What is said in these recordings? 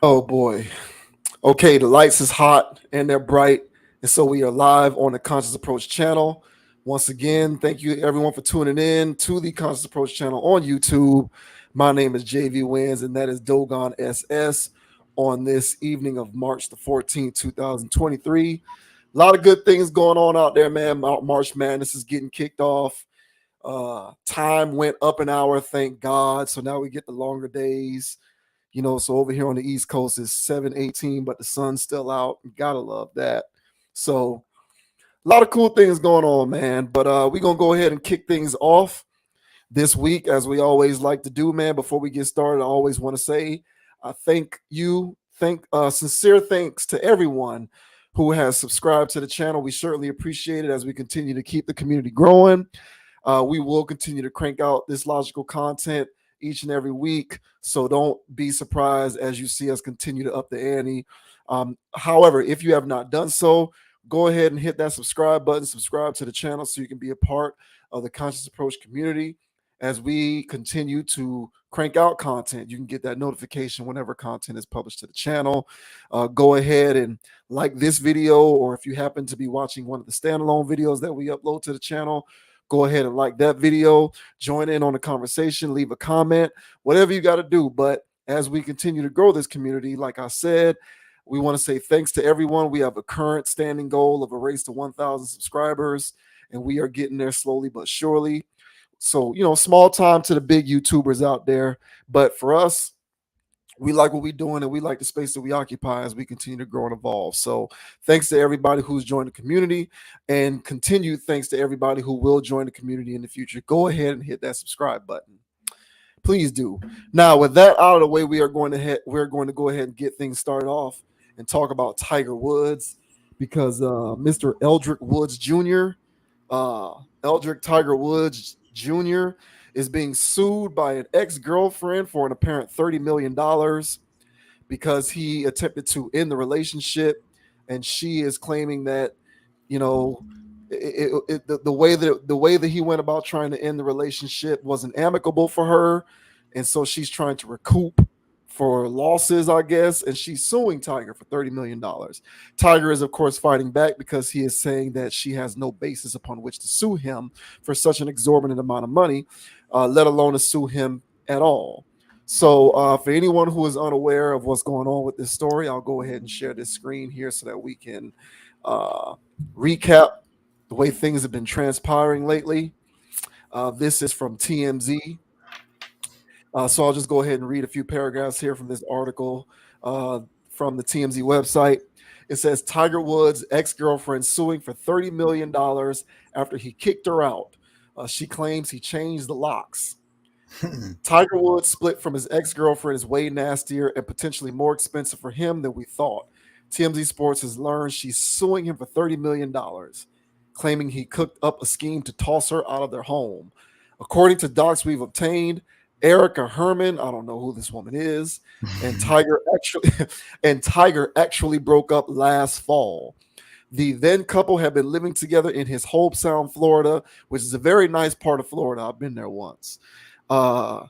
Oh boy. Okay, the lights is hot and they're bright. And so we are live on the Conscious Approach channel. Once again, thank you everyone for tuning in to the Conscious Approach channel on YouTube. My name is JV Wins, and that is Dogon SS on this evening of March the 14th, 2023. A lot of good things going on out there, man. March Madness is getting kicked off. Time went up an hour, thank God. So now we get the longer days. So over here on the East Coast it's 7:18, but the sun's still out. You gotta love that. So a lot of cool things going on, man. But we're gonna go ahead and kick things off this week, as we always like to do, man. Before we get started, I always want to say sincere thanks to everyone who has subscribed to the channel. We certainly appreciate it as we continue to keep the community growing. We will continue to crank out this logical content each and every week. So don't be surprised as you see us continue to up the ante. However, if you have not done so, go ahead and hit that subscribe button, subscribe to the channel so you can be a part of the Conscious Approach community as we continue to crank out content. You can get that notification whenever content is published to the channel. Go ahead and like this video, or if you happen to be watching one of the standalone videos that we upload to the channel, go ahead and like that video, join in on the conversation, leave a comment, whatever you got to do. But as we continue to grow this community, like I said, we want to say thanks to everyone. We have a current standing goal of a race to 1,000 subscribers, and we are getting there slowly but surely. So, small time to the big YouTubers out there. But for us, we like what we're doing and we like the space that we occupy as we continue to grow and evolve. So thanks to everybody who's joined the community, and continued thanks to everybody who will join the community in the future. Go ahead and hit that subscribe button. Please do. Now, with that out of the way, we're going to go ahead and get things started off and talk about Tiger Woods, because Mr. Eldrick Woods Jr., Eldrick Tiger Woods Jr., is being sued by an ex-girlfriend for an apparent $30 million because he attempted to end the relationship, and she is claiming that, you know, the way that he went about trying to end the relationship wasn't amicable for her, and so she's trying to recoup for losses, I guess, and she's suing Tiger for $30 million. Tiger is, of course, fighting back because he is saying that she has no basis upon which to sue him for such an exorbitant amount of money, let alone to sue him at all. So, for anyone who is unaware of what's going on with this story, I'll go ahead and share this screen here so that we can recap the way things have been transpiring lately. This is from TMZ. So I'll just go ahead and read a few paragraphs here from this article from the TMZ website. It says Tiger Woods' ex-girlfriend suing for $30 million after he kicked her out. She claims he changed the locks. Tiger Woods split from his ex-girlfriend is way nastier and potentially more expensive for him than we thought. TMZ Sports has learned she's suing him for $30 million, claiming he cooked up a scheme to toss her out of their home. According to docs we've obtained, Erica Herman, I don't know who this woman is, and Tiger actually broke up last fall. The then couple had been living together in his Hobe Sound, Florida, which is a very nice part of Florida. I've been there once. The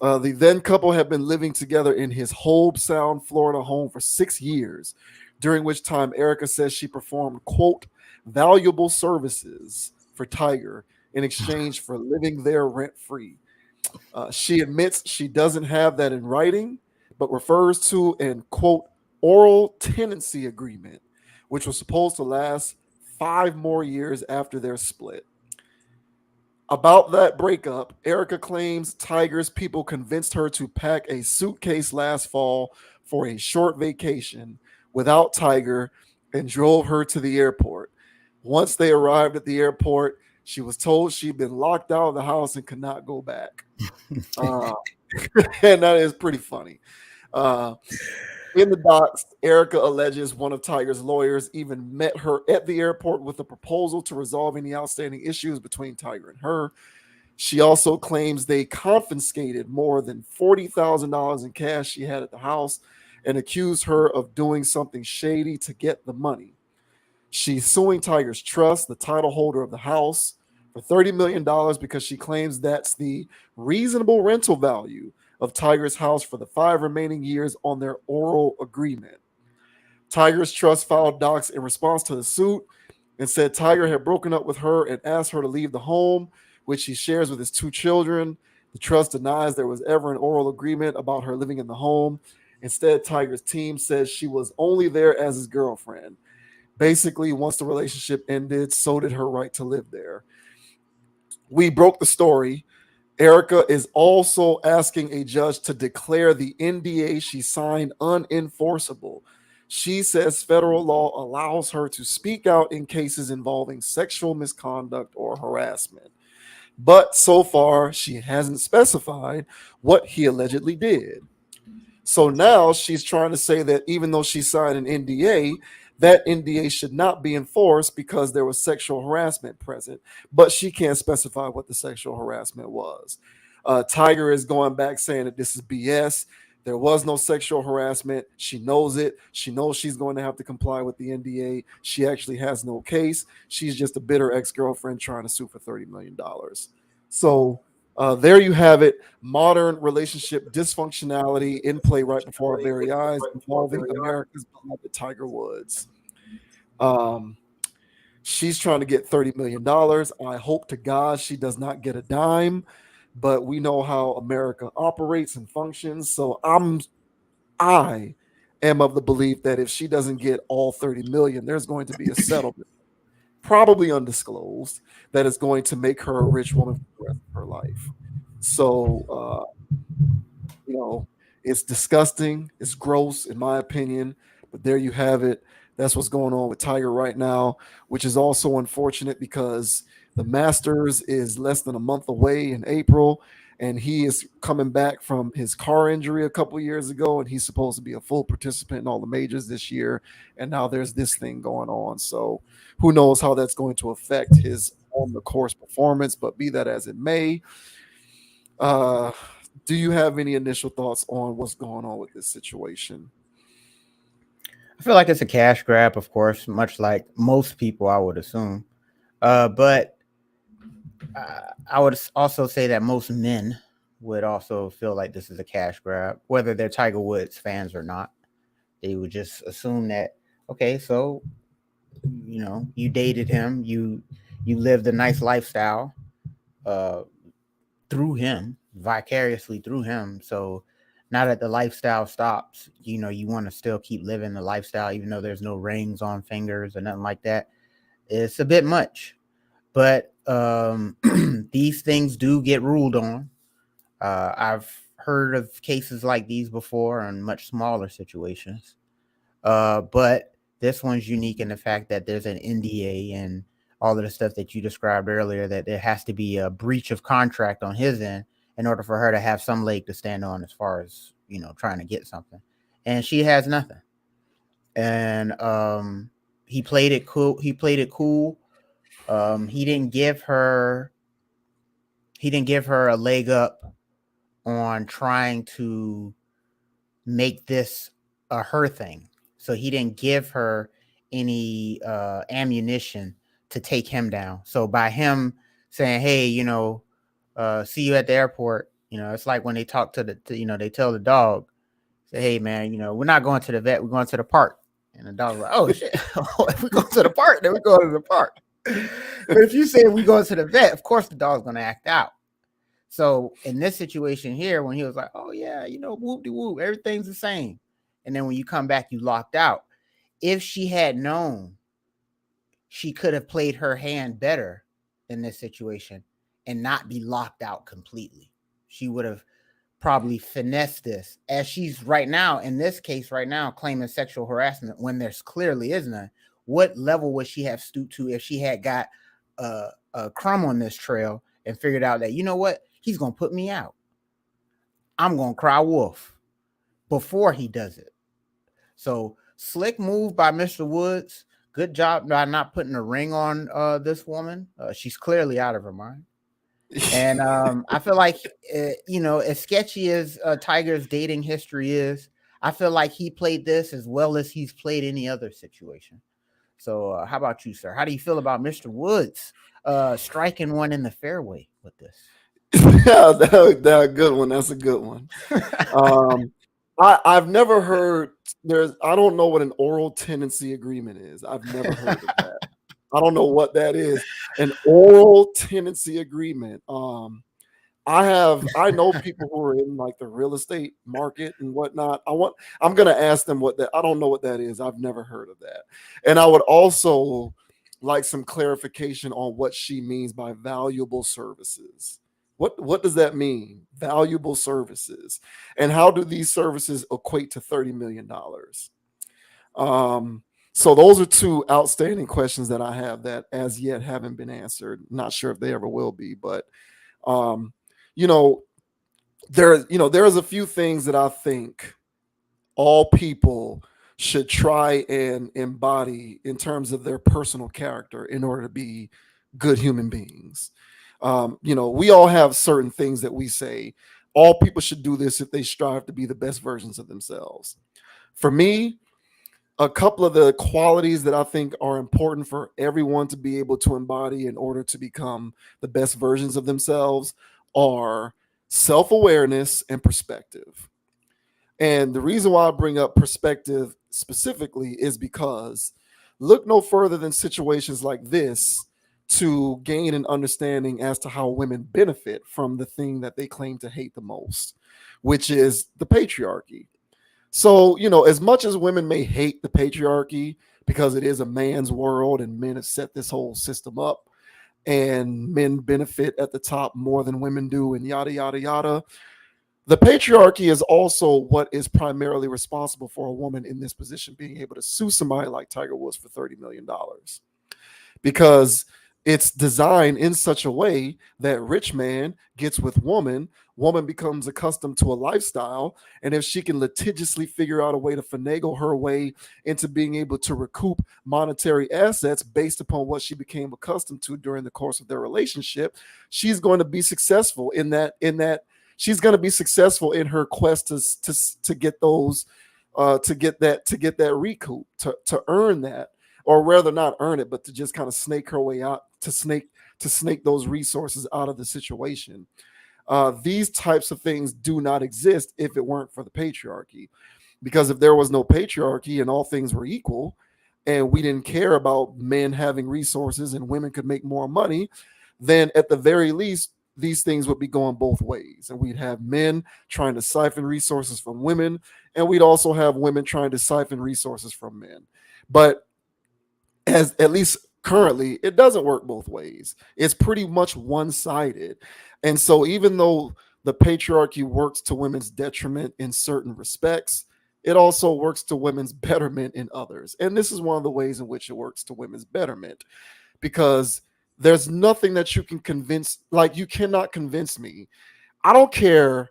then couple had been living together in his Hobe Sound, Florida home for 6 years, during which time Erica says she performed, quote, valuable services for Tiger in exchange for living there rent free. She admits she doesn't have that in writing, but refers to an, quote, oral tenancy agreement, which was supposed to last 5 more years after their split. About that breakup, Erica claims Tiger's people convinced her to pack a suitcase last fall for a short vacation without Tiger and drove her to the airport. Once they arrived at the airport, she was told she'd been locked out of the house and could not go back. Uh, and that is pretty funny. Uh, in the docs, Erica alleges one of Tiger's lawyers even met her at the airport with a proposal to resolve any outstanding issues between Tiger and her. She also claims they confiscated more than $40,000 in cash she had at the house and accused her of doing something shady to get the money. She's suing Tiger's Trust, the title holder of the house, for $30 million because she claims that's the reasonable rental value of Tiger's house for the 5 remaining years on their oral agreement. Tiger's trust filed docs in response to the suit and said Tiger had broken up with her and asked her to leave the home, which he shares with his 2 children. The trust denies there was ever an oral agreement about her living in the home. Instead, Tiger's team says she was only there as his girlfriend. Basically, once the relationship ended, so did her right to live there. We broke the story. Erica is also asking a judge to declare the NDA she signed unenforceable. She says federal law allows her to speak out in cases involving sexual misconduct or harassment. But so far, she hasn't specified what he allegedly did. So now she's trying to say that even though she signed an NDA, that NDA should not be enforced because there was sexual harassment present, but she can't specify what the sexual harassment was. Tiger is going back saying that this is BS. There was no sexual harassment. She knows it. She knows she's going to have to comply with the NDA. She actually has no case. She's just a bitter ex girlfriend trying to sue for $30 million. So there you have it. Modern relationship dysfunctionality in play right before our very eyes, involving America's beloved Tiger Woods. Um, she's trying to get $30 million. I hope to God she does not get a dime, but we know how America operates and functions. So I am of the belief that if she doesn't get all 30 million, there's going to be a settlement, probably undisclosed, that is going to make her a rich woman for the rest of her life. So, you know, it's disgusting. It's gross, in my opinion. But there you have it. That's what's going on with Tiger right now, which is also unfortunate because the Masters is less than a month away in April, and he is coming back from his car injury a couple years ago, and he's supposed to be a full participant in all the majors this year. And now there's this thing going on. So who knows how that's going to affect his on the course performance? But be that as it may, uh, do you have any initial thoughts on what's going on with this situation? I feel like it's a cash grab, of course, much like most people, I would assume. But I would also say that most men would also feel like this is a cash grab, whether they're Tiger Woods fans or not. They would just assume that, okay, so you dated him, you lived a nice lifestyle uh, through him, vicariously through him. So now that the lifestyle stops, you want to still keep living the lifestyle, even though there's no rings on fingers or nothing like that. It's a bit much, but these things do get ruled on. I've heard of cases like these before on much smaller situations, but this one's unique in the fact that there's an NDA and all of the stuff that you described earlier, that there has to be a breach of contract on his end in order for her to have some leg to stand on as far as, trying to get something. And she has nothing. And he played it cool. He played it cool. He didn't give her a leg up on trying to make this a her thing. So he didn't give her any ammunition to take him down. So by him saying, "Hey, see you at the airport," it's like when they talk they tell the dog, "Say, hey, man, we're not going to the vet. We're going to the park." And the dog's like, "Oh shit, if we go to the park, then we go to the park." But if you say we go to the vet, of course the dog's going to act out. So in this situation here, when he was like, "Oh yeah, whoop de whoop, everything's the same," and then when you come back, you locked out. If she had known, she could have played her hand better in this situation and not be locked out completely. She would have probably finessed this, as she's right now in this case right now claiming sexual harassment when there's clearly is none. What level would she have stooped to if she had got a crumb on this trail and figured out that, what, he's gonna put me out, I'm gonna cry wolf before he does it. So slick move by Mr. Woods. Good job by not putting a ring on this woman. She's clearly out of her mind. And I feel like, as sketchy as Tiger's dating history is, I feel like he played this as well as he's played any other situation. So how about you, sir? How do you feel about Mr. Woods striking one in the fairway with this? Yeah, that a good one. That's a good one. Um, I've never heard there's I don't know what an oral tenancy agreement is. I've never heard of that. I don't know what that is. An oral tenancy agreement. I know people who are in like the real estate market and whatnot. I'm gonna ask them what that I don't know what that is. I've never heard of that. And I would also like some clarification on what she means by valuable services. What does that mean? Valuable services. And how do these services equate to $30 million? Um, so those are two outstanding questions that I have that as yet haven't been answered. Not sure if they ever will be, but um, you know, there's a few things that I think all people should try and embody in terms of their personal character in order to be good human beings. We all have certain things that we say all people should do this if they strive to be the best versions of themselves. For me, a couple of the qualities that I think are important for everyone to be able to embody in order to become the best versions of themselves are self awareness and perspective. And the reason why I bring up perspective specifically is because look no further than situations like this to gain an understanding as to how women benefit from the thing that they claim to hate the most, which is the patriarchy. So, as much as women may hate the patriarchy because it is a man's world and men have set this whole system up and men benefit at the top more than women do and yada, yada, yada, the patriarchy is also what is primarily responsible for a woman in this position being able to sue somebody like Tiger Woods for $30 million, because it's designed in such a way that rich man gets with woman becomes accustomed to a lifestyle, and if she can litigiously figure out a way to finagle her way into being able to recoup monetary assets based upon what she became accustomed to during the course of their relationship, she's going to be successful in that she's going to be successful in her quest to get those to get that recoup, to earn that, or rather not earn it, but to just kind of snake her way out, to snake those resources out of the situation. These types of things do not exist if it weren't for the patriarchy. Because if there was no patriarchy and all things were equal, and we didn't care about men having resources and women could make more money, then at the very least, these things would be going both ways. And we'd have men trying to siphon resources from women, and we'd also have women trying to siphon resources from men. But as at least currently, it doesn't work both ways. It's pretty much one-sided. And so even though the patriarchy works to women's detriment in certain respects, it also works to women's betterment in others. And this is one of the ways in which it works to women's betterment, because there's nothing that you can convince, like, you cannot convince me. I don't care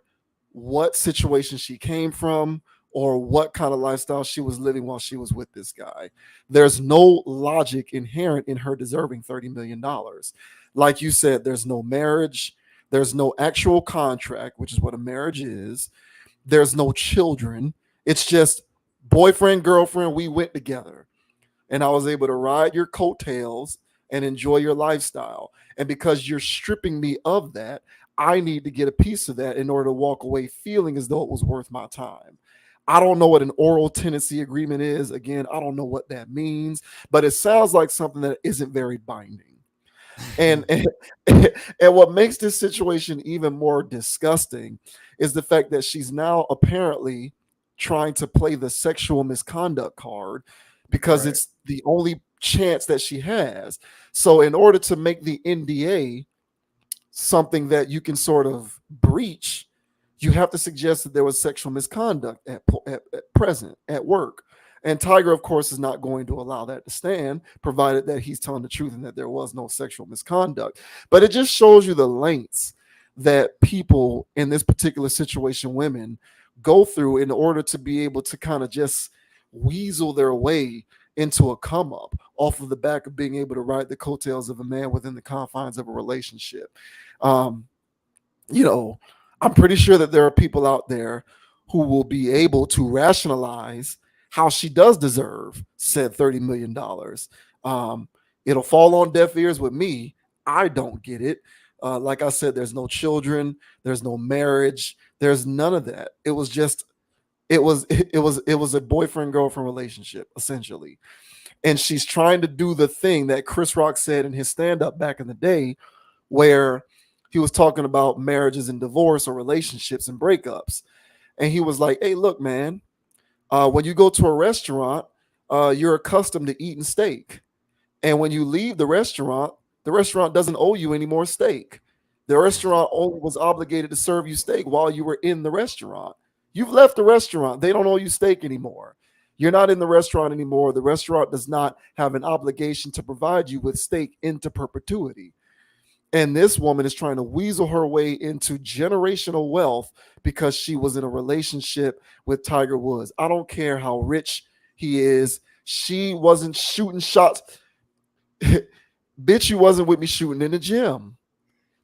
what situation she came from or what kind of lifestyle she was living while she was with this guy. There's no logic inherent in her deserving $30 million. Like you said, there's no marriage, there's no actual contract, which is what a marriage is. There's no children. It's just boyfriend, girlfriend, we went together and I was able to ride your coattails and enjoy your lifestyle. And because you're stripping me of that, I need to get a piece of that in order to walk away feeling as though it was worth my time. I don't know what an oral tenancy agreement is. Again, I don't know what that means, but it sounds like something that isn't very binding. And and what makes this situation even more disgusting is the fact that she's now apparently trying to play the sexual misconduct card because Right. it's the only chance that she has. So in order to make the NDA something that you can sort of breach, you have to suggest that there was sexual misconduct at present at work. And Tiger, of course, is not going to allow that to stand, provided that he's telling the truth and that there was no sexual misconduct. But it just shows you the lengths that people in this particular situation, women, go through in order to be able to kind of just weasel their way into a come up off of the back of being able to ride the coattails of a man within the confines of a relationship. Um, you know, I'm pretty sure that there are people out there who will be able to rationalize how she does deserve said $30 million. Um, it'll fall on deaf ears with me. I don't get it. Like I said, there's no children, there's no marriage, there's none of that. It was just it was a boyfriend girlfriend relationship essentially, and she's trying to do the thing that Chris Rock said in his stand up back in the day, where he was talking about marriages and divorce or relationships and breakups, and he was like, "Hey, look, man, when you go to a restaurant, you're accustomed to eating steak. And when you leave the restaurant doesn't owe you any more steak. The restaurant only was obligated to serve you steak while you were in the restaurant. You've left the restaurant. They don't owe you steak anymore. You're not in the restaurant anymore. The restaurant does not have an obligation to provide you with steak into perpetuity." And this woman is trying to weasel her way into generational wealth because she was in a relationship with Tiger Woods. I don't care how rich he is. She wasn't shooting shots. Bitch, you wasn't with me shooting in the gym.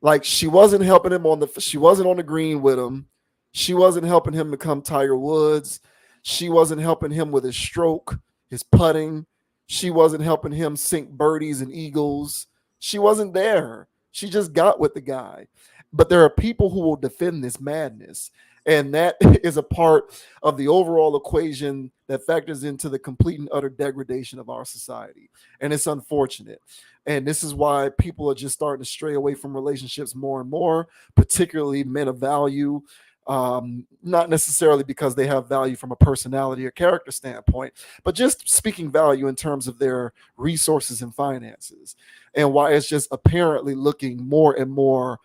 Like she wasn't helping him she wasn't on the green with him. She wasn't helping him become Tiger Woods. She wasn't helping him with his stroke, his putting. She wasn't helping him sink birdies and eagles. She wasn't there. She just got with the guy. But there are people who will defend this madness. And that is a part of the overall equation that factors into the complete and utter degradation of our society. And it's unfortunate. And this is why people are just starting to stray away from relationships more and more, particularly men of value. Not necessarily because they have value from a personality or character standpoint, but just speaking value in terms of their resources and finances, and why it's just apparently looking more and more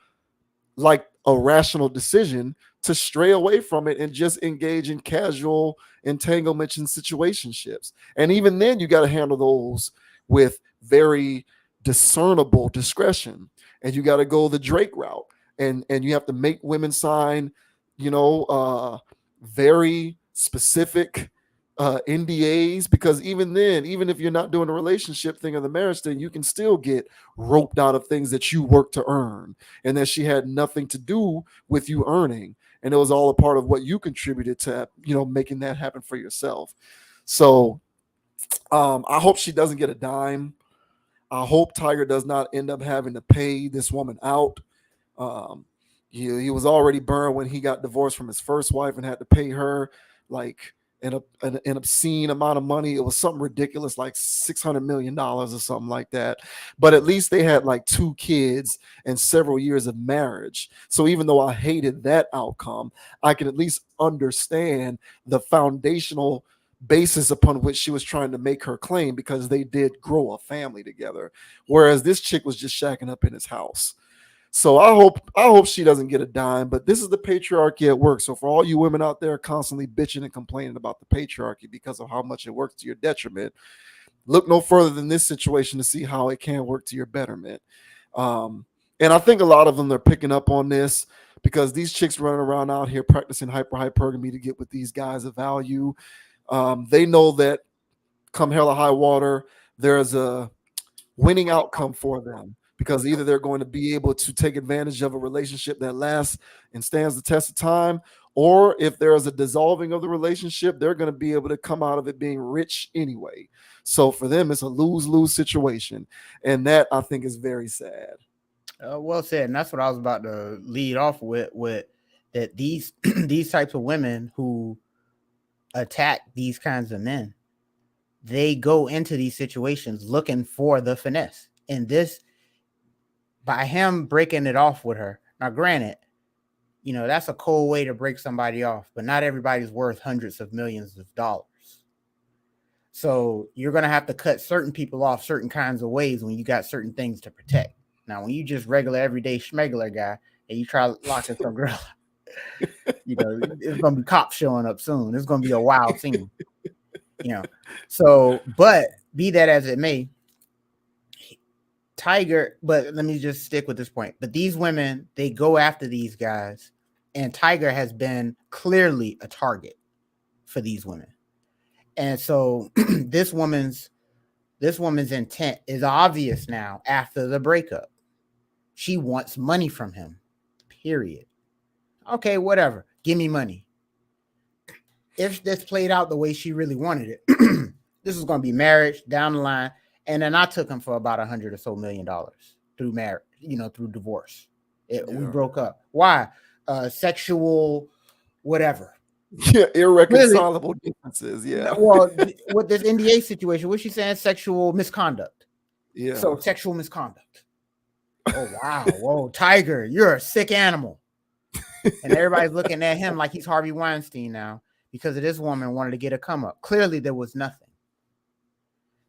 like a rational decision to stray away from it and just engage in casual entanglements and situationships. And even then, you got to handle those with very discernible discretion, and you got to go the Drake route, and you have to make women sign very specific NDAs, because even then, even if you're not doing a relationship thing or the marriage thing, you can still get roped out of things that you worked to earn and that she had nothing to do with you earning. And it was all a part of what you contributed to, making that happen for yourself. So I hope she doesn't get a dime. I hope Tiger does not end up having to pay this woman out. Um, he was already burned when he got divorced from his first wife and had to pay her like an obscene amount of money. It was something ridiculous, like $600 million or something like that. But at least they had like 2 kids and several years of marriage. So even though I hated that outcome, I can at least understand the foundational basis upon which she was trying to make her claim, because they did grow a family together. Whereas this chick was just shacking up in his house. So I hope she doesn't get a dime, but this is the patriarchy at work. So for all you women out there constantly bitching and complaining about the patriarchy because of how much it works to your detriment, look no further than this situation to see how it can work to your betterment. And I think a lot of them are picking up on this, because these chicks running around out here practicing hypergamy to get with these guys of value. They know that come hell or high water, there's a winning outcome for them, because either they're going to be able to take advantage of a relationship that lasts and stands the test of time, or if there is a dissolving of the relationship, they're going to be able to come out of it being rich anyway. So for them, it's a lose-lose situation, and that I think is very sad. Well said, and that's what I was about to lead off with that these these types of women who attack these kinds of men, they go into these situations looking for the finesse. And this, by him breaking it off with her. Now, granted, that's a cold way to break somebody off, but not everybody's worth hundreds of millions of dollars. So you're going to have to cut certain people off certain kinds of ways when you got certain things to protect. Now, when you just regular, everyday schmegular guy and you try locking some girl, it's going to be cops showing up soon. It's going to be a wild scene. So, but be that as it may, Tiger, but let me just stick with this point. But these women, they go after these guys, and Tiger has been clearly a target for these women. And so this woman's intent is obvious now after the breakup. She wants money from him. Period. Okay, whatever. Give me money. If this played out the way she really wanted it, this is going to be marriage down the line. And then I took him for about $100 or so million through marriage, through divorce. We Yeah. broke up. Why? Sexual, whatever. Yeah, Clearly, irreconcilable differences. Yeah. well, with this NDA situation, what she's saying, sexual misconduct. Yeah. So sexual misconduct. Oh wow, whoa, Tiger, you're a sick animal. And everybody's looking at him like he's Harvey Weinstein now because of this woman wanted to get a come up. Clearly, there was nothing.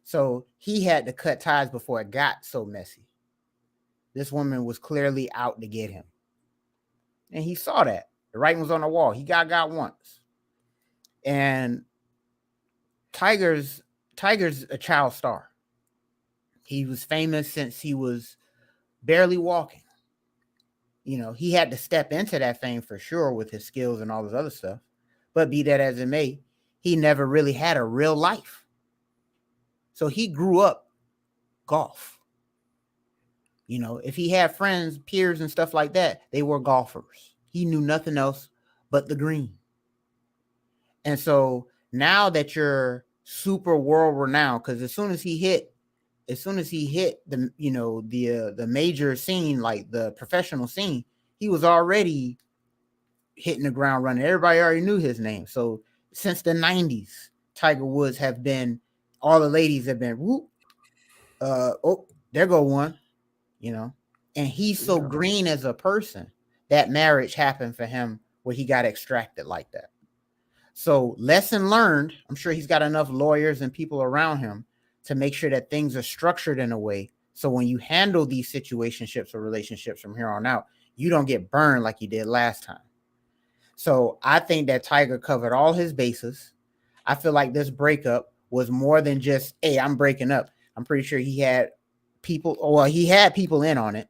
So he had to cut ties before it got so messy. This woman was clearly out to get him. And he saw that. The writing was on the wall. He got once. And Tiger's a child star. He was famous since he was barely walking. You know, he had to step into that fame for sure with his skills and all this other stuff. But be that as it may, he never really had a real life. So he grew up golf. You know, if he had friends, peers, and stuff like that, they were golfers. He knew nothing else but the green. And so now that you're super world renowned, because as soon as he hit the the major scene, like the professional scene, he was already hitting the ground running. Everybody already knew his name. So since the 90s, Tiger Woods have been, all the ladies have been, whoop, oh, there go one, you know. And he's so green as a person that marriage happened for him where he got extracted like that. So lesson learned, I'm sure he's got enough lawyers and people around him to make sure that things are structured in a way so when you handle these situationships or relationships from here on out, you don't get burned like you did last time. So I think that Tiger covered all his bases. I feel like this breakup was more than just, hey, I'm breaking up. I'm pretty sure he had people in on it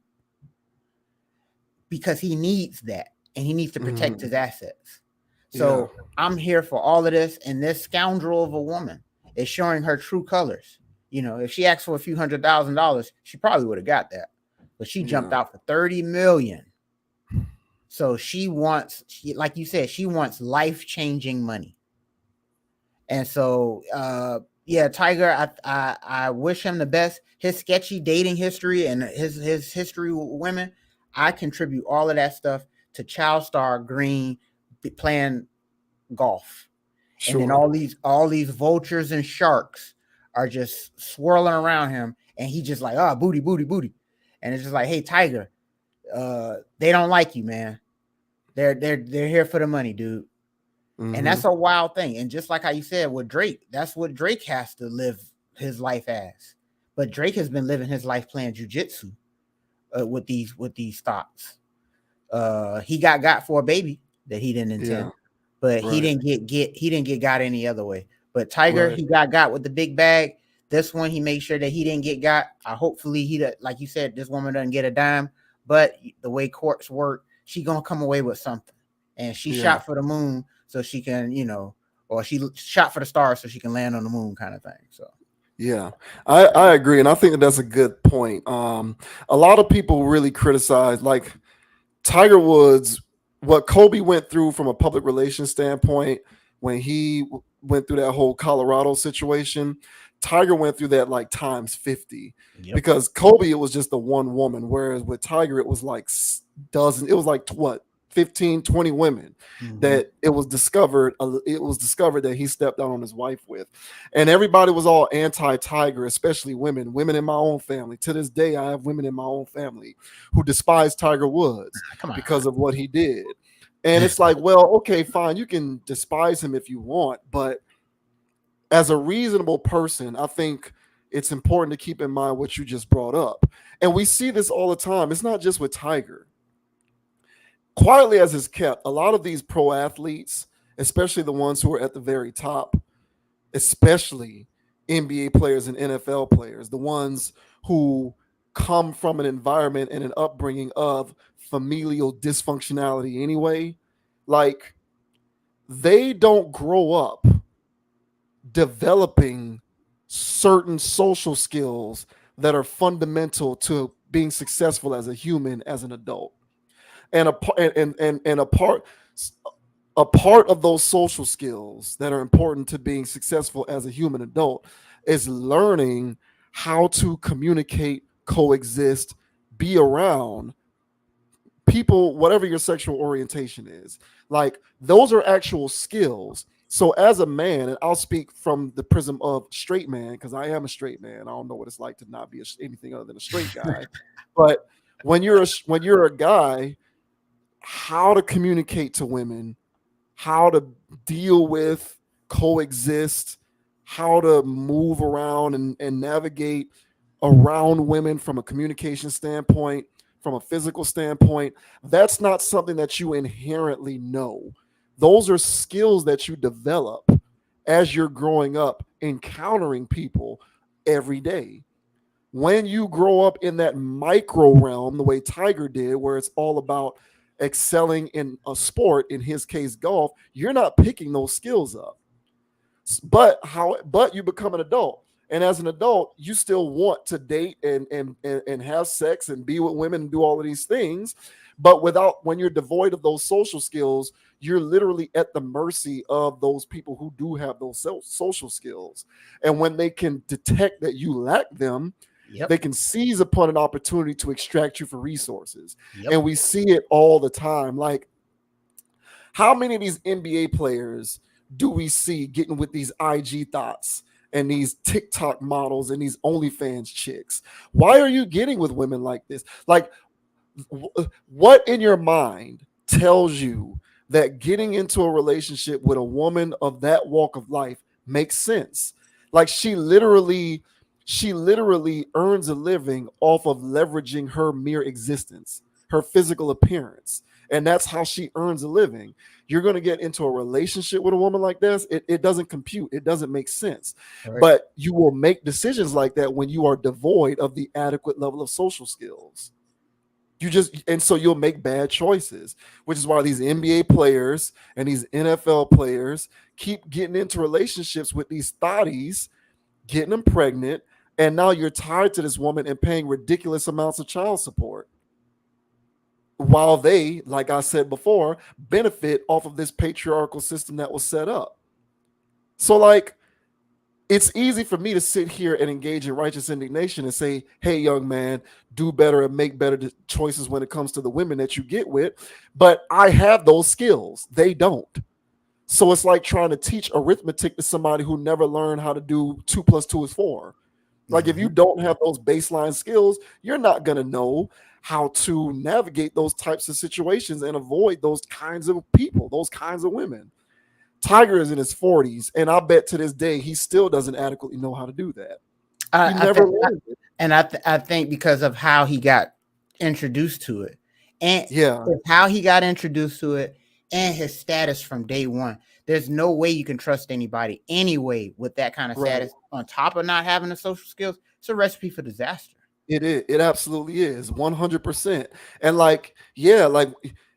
because he needs that and he needs to protect his assets. So I'm here for all of this. And this scoundrel of a woman is showing her true colors. You know, if she asked for a few $100,000, she probably would have got that. But she jumped out for 30 million. So like you said, she wants life-changing money. And so, Tiger, I wish him the best. His sketchy dating history and his history with women, I contribute all of that stuff to Child Star Green playing golf. Sure. And then all these vultures and sharks are just swirling around him, and he just like, oh, booty, booty, booty. And it's just like, hey, Tiger, they don't like you, man. They're here for the money, dude. And that's a wild thing. And just like how you said with Drake, that's what Drake has to live his life as. But Drake has been living his life playing jujitsu with these thoughts. He got for a baby that he didn't intend, but he didn't get got any other way. But Tiger, he got with the big bag. This one, he made sure that he didn't get got. Hopefully like you said, this woman doesn't get a dime. But the way courts work, she gonna come away with something. And she shot for the moon so she can, or she shot for the stars so she can land on the moon, kind of thing. So yeah, I agree, and I think that's a good point. A lot of people really criticize, like, Tiger Woods, what Kobe went through from a public relations standpoint when he went through that whole Colorado situation. Tiger went through that like times 50 because Kobe, it was just the one woman, whereas with Tiger, it was like dozens. It was like what, 15, 20 women that it was discovered that he stepped out on his wife with. And everybody was all anti-Tiger, especially women in my own family. To this day, I have women in my own family who despise Tiger Woods because of what he did. And it's like, well, okay, fine, you can despise him if you want, but as a reasonable person, I think it's important to keep in mind what you just brought up. And we see this all the time. It's not just with Tiger. Quietly as is kept, a lot of these pro athletes, especially the ones who are at the very top, especially NBA players and NFL players, the ones who come from an environment and an upbringing of familial dysfunctionality anyway, like, they don't grow up developing certain social skills that are fundamental to being successful as a human, as an adult. And a part of those social skills that are important to being successful as a human adult is learning how to communicate, coexist, be around people, whatever your sexual orientation is, like those are actual skills. So as a man, and I'll speak from the prism of straight man because I am a straight man. I don't know what it's like to not be anything other than a straight guy. But when you're a guy, how to communicate to women, how to deal with, coexist, how to move around and navigate around women from a communication standpoint, from a physical standpoint, that's not something that you inherently know. Those are skills that you develop as you're growing up, encountering people every day. When you grow up in that micro realm, the way Tiger did, where it's all about excelling in a sport, in his case, golf, you're not picking those skills up. But you become an adult, and as an adult you still want to date and have sex and be with women and do all of these things, but without, when you're devoid of those social skills, you're literally at the mercy of those people who do have those social skills. And when they can detect that you lack them, they Yep. can seize upon an opportunity to extract you for resources. Yep. And we see it all the time. Like, how many of these NBA players do we see getting with these IG thoughts and these TikTok models and these OnlyFans chicks? Why are you getting with women like this? Like, what in your mind tells you that getting into a relationship with a woman of that walk of life makes sense? Like, she literally earns a living off of leveraging her mere existence, her physical appearance. And that's how she earns a living. You're going to get into a relationship with a woman like this. It doesn't compute. It doesn't make sense. All right. But you will make decisions like that when you are devoid of the adequate level of social skills. And so you'll make bad choices, which is why these NBA players and these NFL players keep getting into relationships with these thotties, getting them pregnant, and now you're tied to this woman and paying ridiculous amounts of child support, while they, like I said before, benefit off of this patriarchal system that was set up. So, like, it's easy for me to sit here and engage in righteous indignation and say, hey, young man, do better and make better choices when it comes to the women that you get with. But I have those skills. They don't. So it's like trying to teach arithmetic to somebody who never learned how to do 2 + 2 is 4. Like, if you don't have those baseline skills, you're not going to know how to navigate those types of situations and avoid those kinds of people, those kinds of women. Tiger is in his 40s, and I bet to this day he still doesn't adequately know how to do that. He I never think, learned it. and I think because of how he got introduced to it, and Yeah, how he got introduced to it, and his status from day one, there's no way you can trust anybody anyway with that kind of right. status. On top of not having the social skills, it's a recipe for disaster. It is. It absolutely is. 100%. And like, yeah, like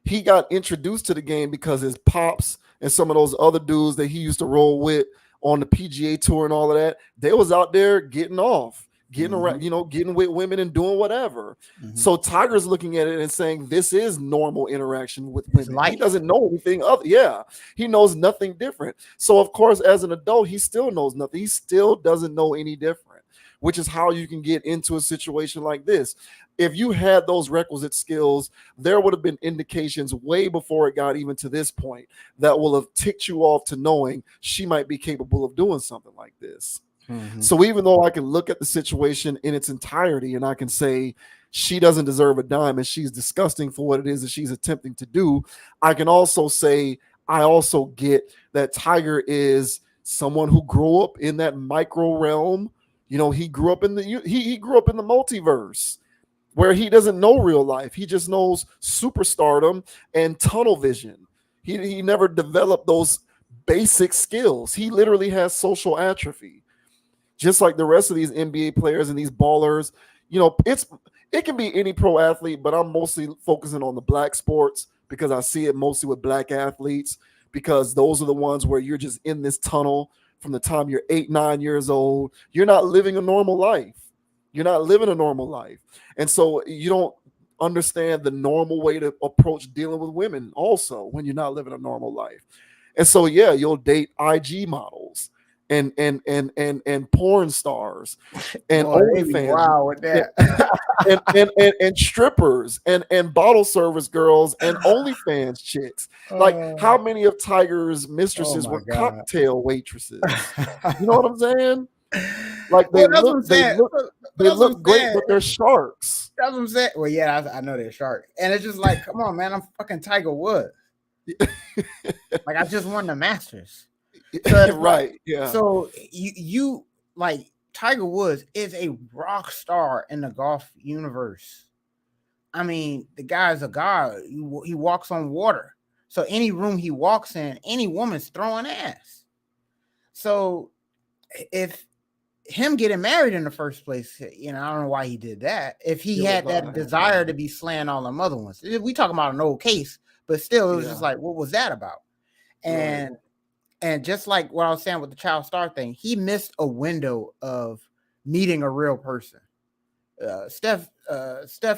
he got introduced to the game because his pops and some of those other dudes that he used to roll with on the PGA tour and all of that, they was out there getting off, getting around, getting with women and doing whatever. So Tiger's looking at it and saying this is normal interaction with It's women. He life. doesn't know anything other. Yeah, he knows nothing different. So of course, as an adult, he still knows nothing. He still doesn't know any different, which is how you can get into a situation like this. If you had those requisite skills, there would have been indications way before it got even to this point that will have ticked you off to knowing she might be capable of doing something like this. So even though I can look at the situation in its entirety and I can say she doesn't deserve a dime and she's disgusting for what it is that she's attempting to do, I can also say I also get that Tiger is someone who grew up in that micro realm. He grew up in the he grew up in the multiverse where he doesn't know real life. He just knows superstardom and tunnel vision. He never developed those basic skills. He literally has social atrophy, just like the rest of these NBA players and these ballers. It can be any pro athlete, but I'm mostly focusing on the black sports because I see it mostly with black athletes, because those are the ones where you're just in this tunnel from the time you're 8, 9 years old. You're not living a normal life. You're not living a normal life. And so you don't understand the normal way to approach dealing with women also when you're not living a normal life. And so, yeah, you'll date IG models and porn stars and Boy, they be OnlyFans wild with and that. and strippers and bottle service girls and OnlyFans chicks. Like Oh, how many of Tiger's oh mistresses my were God. cocktail waitresses? You know what I'm saying? Like Well, that's what I'm saying. But they that's what look I'm great, saying. but they're sharks. That's what I'm saying. Well, yeah, I know they're shark, and it's just like, come on, man, I'm fucking Tiger Woods. Like I just won the Masters. So it's like, Right. Yeah. so you like Tiger Woods is a rock star in the golf universe. I mean, the guy's a god. He walks on water. So any room he walks in, any woman's throwing ass. So if him getting married in the first place, you know, I don't know why he did that. If he Ill had that advised. desire to be slaying all them other ones, we talking about an old case, but still, it was just Yeah. like, what was that about? Right. And just like what I was saying with the child star thing, he missed a window of meeting a real person. Steph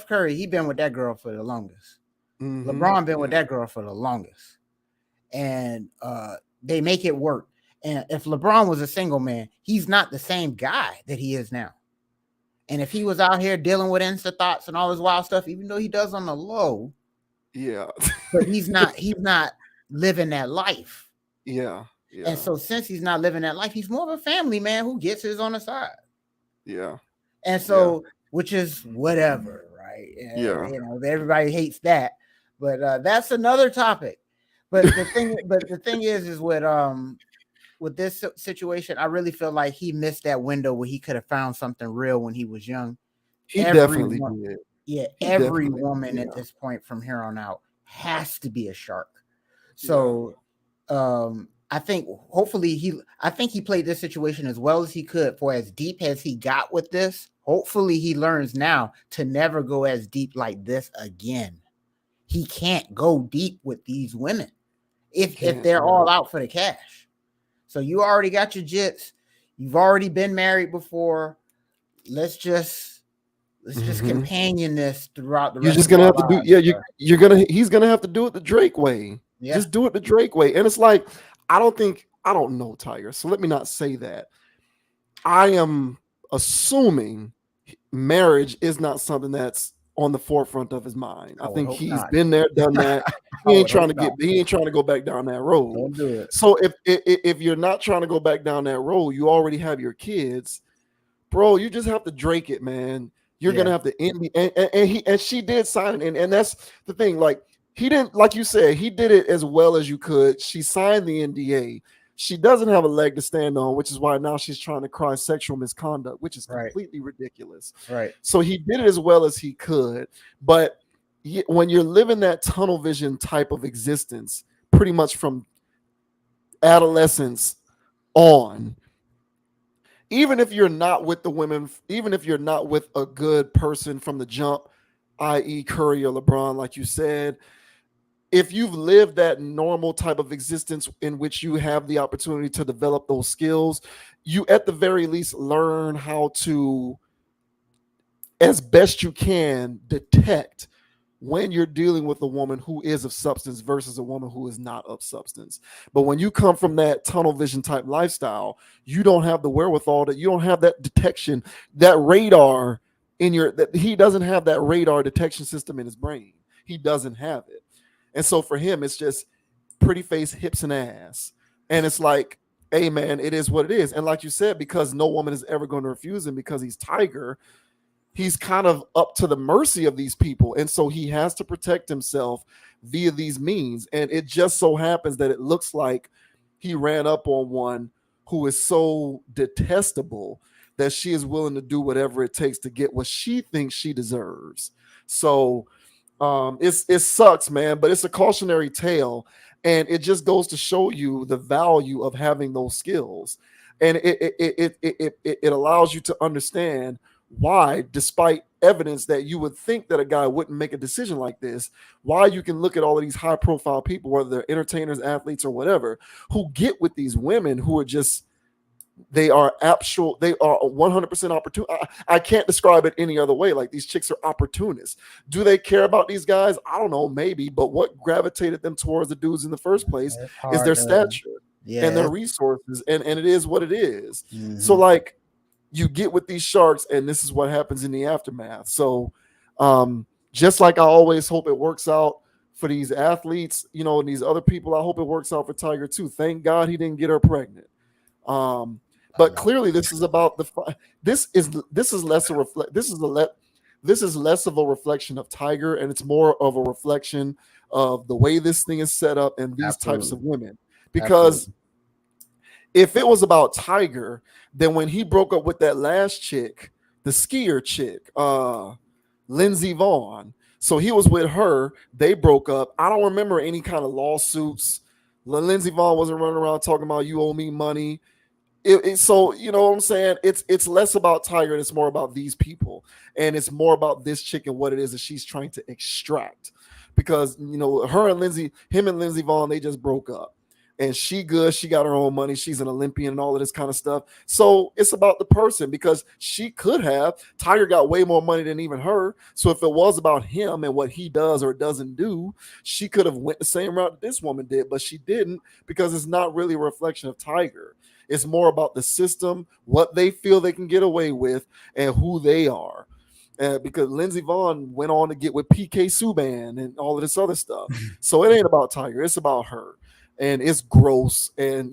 Curry, he been with that girl for the longest. Mm-hmm. LeBron been with Yeah. that girl for the longest, and they make it work. And if LeBron was a single man, he's not the same guy that he is now. And if he was out here dealing with insta thoughts and all this wild stuff, even though he does on the low, Yeah. but he's not living that life. Yeah. And Yeah. so since he's not living that life, he's more of a family man who gets his on the side. Yeah. And Yeah. so, which is whatever, right? Yeah. You know, everybody hates that, but that's another topic. But the thing is with this situation, I really feel like he missed that window where he could have found something real when he was young. He definitely Everyone, did. yeah, He every definitely woman did. at this point from here on out has to be a shark. Yeah. So I think he played this situation as well as he could for as deep as he got with this. Hopefully he learns now to never go as deep like this again. He can't go deep with these women if they're all out for the cash. So you already got your jits. You've already been married before. Let's just companion this throughout the You're rest just of gonna our have to do, lives. yeah, he's gonna have to do it the Drake way. Yeah. Just do it the Drake way. And it's like, I don't know Tiger, so let me not say that. I am assuming marriage is not something that's on the forefront of his mind. I I would think hope he's not. been there, done that. I would hope not. He ain't trying to go back down that road. Don't do it. So if you're not trying to go back down that road, you already have your kids, bro. You just have to Drake it, man. You're gonna have to end and she did sign it, and that's the thing. Like he didn't, like you said, he did it as well as you could. She signed the NDA. She doesn't have a leg to stand on, which is why now she's trying to cry sexual misconduct, which is completely ridiculous. Right. So he did it as well as he could. But when you're living that tunnel vision type of existence, pretty much from adolescence on, even if you're not with the women, even if you're not with a good person from the jump, i.e. Curry or LeBron, like you said, if you've lived that normal type of existence in which you have the opportunity to develop those skills, you at the very least learn how to, as best you can, detect when you're dealing with a woman who is of substance versus a woman who is not of substance. But when you come from that tunnel vision type lifestyle, you don't have the wherewithal, that you don't have that detection, that radar in your, that he doesn't have that radar detection system in his brain. He doesn't have it. And so for him, it's just pretty face, hips, and ass. And it's like, hey, man, it is what it is. And like you said, because no woman is ever going to refuse him because he's Tiger, he's kind of up to the mercy of these people. And so he has to protect himself via these means. And it just so happens that it looks like he ran up on one who is so detestable that she is willing to do whatever it takes to get what she thinks she deserves. So it sucks, man, but it's a cautionary tale, and it just goes to show you the value of having those skills, and it allows you to understand why, despite evidence that you would think that a guy wouldn't make a decision like this, why you can look at all of these high profile people, whether they're entertainers, athletes, or whatever, who get with these women who are just, they are 100% opportune. I can't describe it any other way. Like, these chicks are opportunists. Do they care about these guys? I don't know, maybe. But what gravitated them towards the dudes in the first place is their stature. and their Yeah. resources, and it is what it is. So Mm-hmm. like you get with these sharks, and this is what happens in the aftermath. So just like I always hope it works out for these athletes, and these other people, I hope it works out for Tiger too. Thank God he didn't get her pregnant. Um, I but know. clearly, this is about this is less a reflect. This is less of a reflection of Tiger, and it's more of a reflection of the way this thing is set up and these types Absolutely. of women. Because Absolutely. if it was about Tiger, then when he broke up with that last chick, the skier chick, Lindsey Vaughn, so he was with her. They broke up. I don't remember any kind of lawsuits. Lindsey Vaughn wasn't running around talking about you owe me money. So you know what I'm saying? It's less about Tiger and it's more about these people, and it's more about this chick and what it is that she's trying to extract. Because him and Lindsey Vaughn, they just broke up, and she good. She got her own money. She's an Olympian and all of this kind of stuff. So it's about the person, because she could have. Tiger got way more money than even her. So if it was about him and what he does or doesn't do, she could have went the same route that this woman did, but she didn't, because it's not really a reflection of Tiger. It's more about the system, what they feel they can get away with, and who they are. Because Lindsey Vaughn went on to get with PK Subban and all of this other stuff. So it ain't about Tiger. It's about her. And it's gross. And,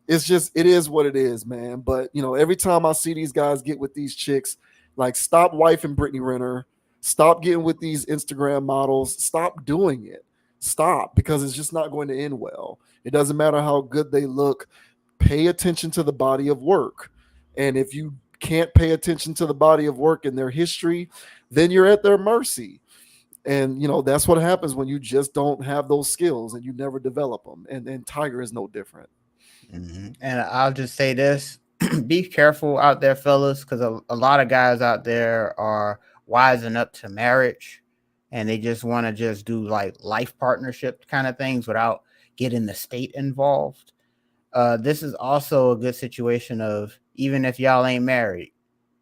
it's just, it is what it is, man. But, every time I see these guys get with these chicks, like, stop wifing Brittany Renner. Stop getting with these Instagram models. Stop doing it. Stop, because it's just not going to end well. It doesn't matter how good they look. Pay attention to the body of work. And if you can't pay attention to the body of work and their history, then you're at their mercy. And that's what happens when you just don't have those skills and you never develop them. And Tiger is no different. Mm-hmm. And I'll just say this: be careful out there, fellas, because a lot of guys out there are wising up to marriage, and they just want to just do like life partnership kind of things without getting the state involved. This is also a good situation of, even if y'all ain't married,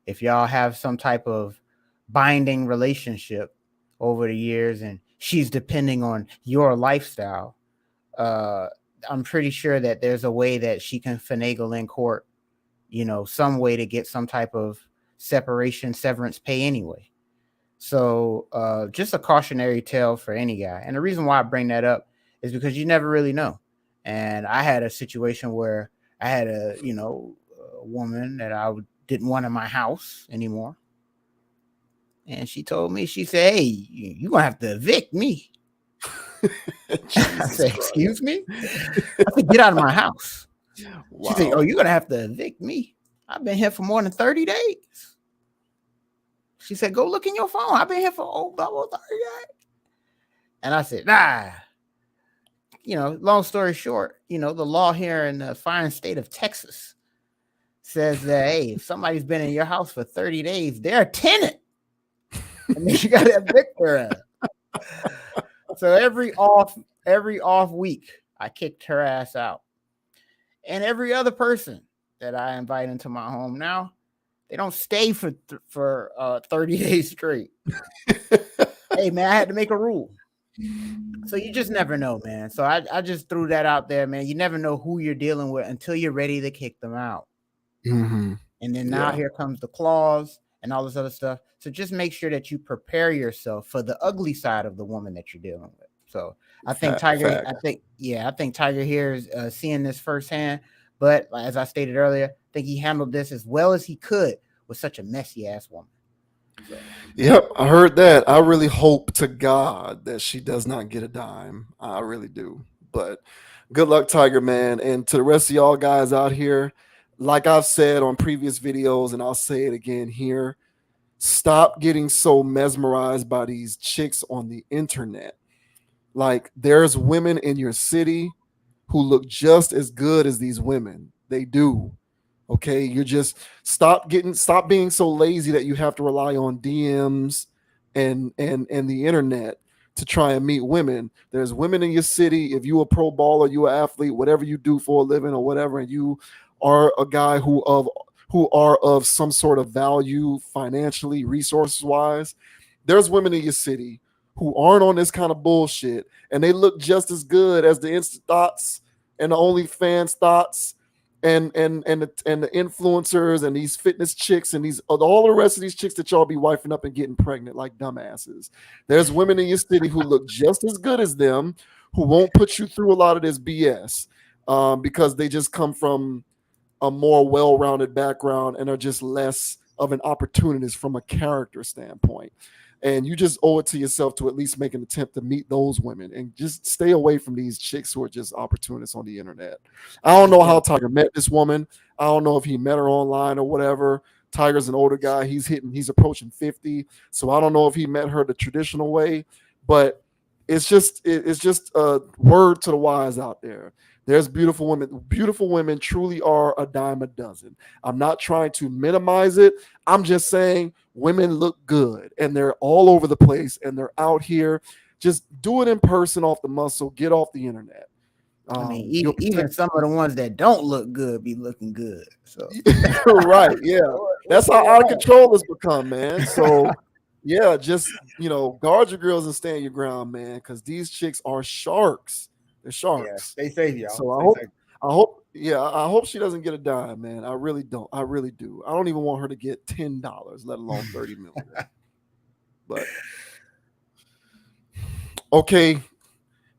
if y'all have some type of binding relationship over the years and she's depending on your lifestyle, uh, I'm pretty sure that there's a way that she can finagle in court, some way to get some type of severance pay anyway. So just a cautionary tale for any guy. And the reason why I bring that up is because you never really know. And I had a situation where I had a woman that didn't want in my house anymore. And she told me, she said, "Hey, you're going to have to evict me." I said, "Excuse me?" I said, "Get out of my house." Wow. She said, "Oh, you're going to have to evict me. I've been here for more than 30 days. She said, "Go look in your phone. I've been here for about 30 days." And I said, "Nah." Long story short, the law here in the fine state of Texas says that, hey, if somebody's been in your house for 30 days, they're a tenant. And then you got to evict her. So every off week, I kicked her ass out. And every other person that I invite into my home now, they don't stay for 30 days straight. Hey, man, I had to make a rule. So you just never know, man. So I just threw that out there, man. You never know who you're dealing with until you're ready to kick them out. Mm-hmm. And then now here comes the clause and all this other stuff. So just make sure that you prepare yourself for the ugly side of the woman that you're dealing with. So I think Tiger, I think Tiger here is seeing this firsthand. But as I stated earlier, I think he handled this as well as he could with such a messy ass woman. So. Yep, I heard that. I really hope to God that she does not get a dime. I really do. But good luck, Tiger, man. And to the rest of y'all guys out here, like I've said on previous videos, and I'll say it again here, stop getting so mesmerized by these chicks on the internet. Like, there's women in your city who look just as good as these women. They do. Okay, you're just stop being so lazy that you have to rely on DMs and the internet to try and meet women. There's women in your city. If you a pro baller, you an athlete, whatever you do for a living or whatever, and you are a guy who are of some sort of value financially, resources wise, there's women in your city who aren't on this kind of bullshit, and they look just as good as the instant thoughts and the OnlyFans thoughts and the influencers and these fitness chicks and these all the rest of these chicks that y'all be wifing up and getting pregnant like dumbasses. There's women in your city who look just as good as them, who won't put you through a lot of this BS, because they just come from a more well-rounded background and are just less of an opportunist from a character standpoint. And you just owe it to yourself to at least make an attempt to meet those women and just stay away from these chicks who are just opportunists on the internet. I don't know how Tiger met this woman. I don't know if he met her online or whatever. Tiger's an older guy. He's approaching 50. So I don't know if he met her the traditional way, but it's just a word to the wise out there. There's beautiful women. Beautiful women truly are a dime a dozen. I'm not trying to minimize it. I'm just saying women look good and they're all over the place and they're out here. Just do it in person off the muscle. Get off the internet. I mean, even some of the ones that don't look good be looking good. So right, yeah, that's how out of control it's become, man. So yeah, just guard your girls and stand your ground, man, because these chicks are sharks. They're sharks. Yeah, stay safe, y'all. So I hope she doesn't get a dime, man. I really don't. I really do. I don't even want her to get $10, let alone 30 million. But okay,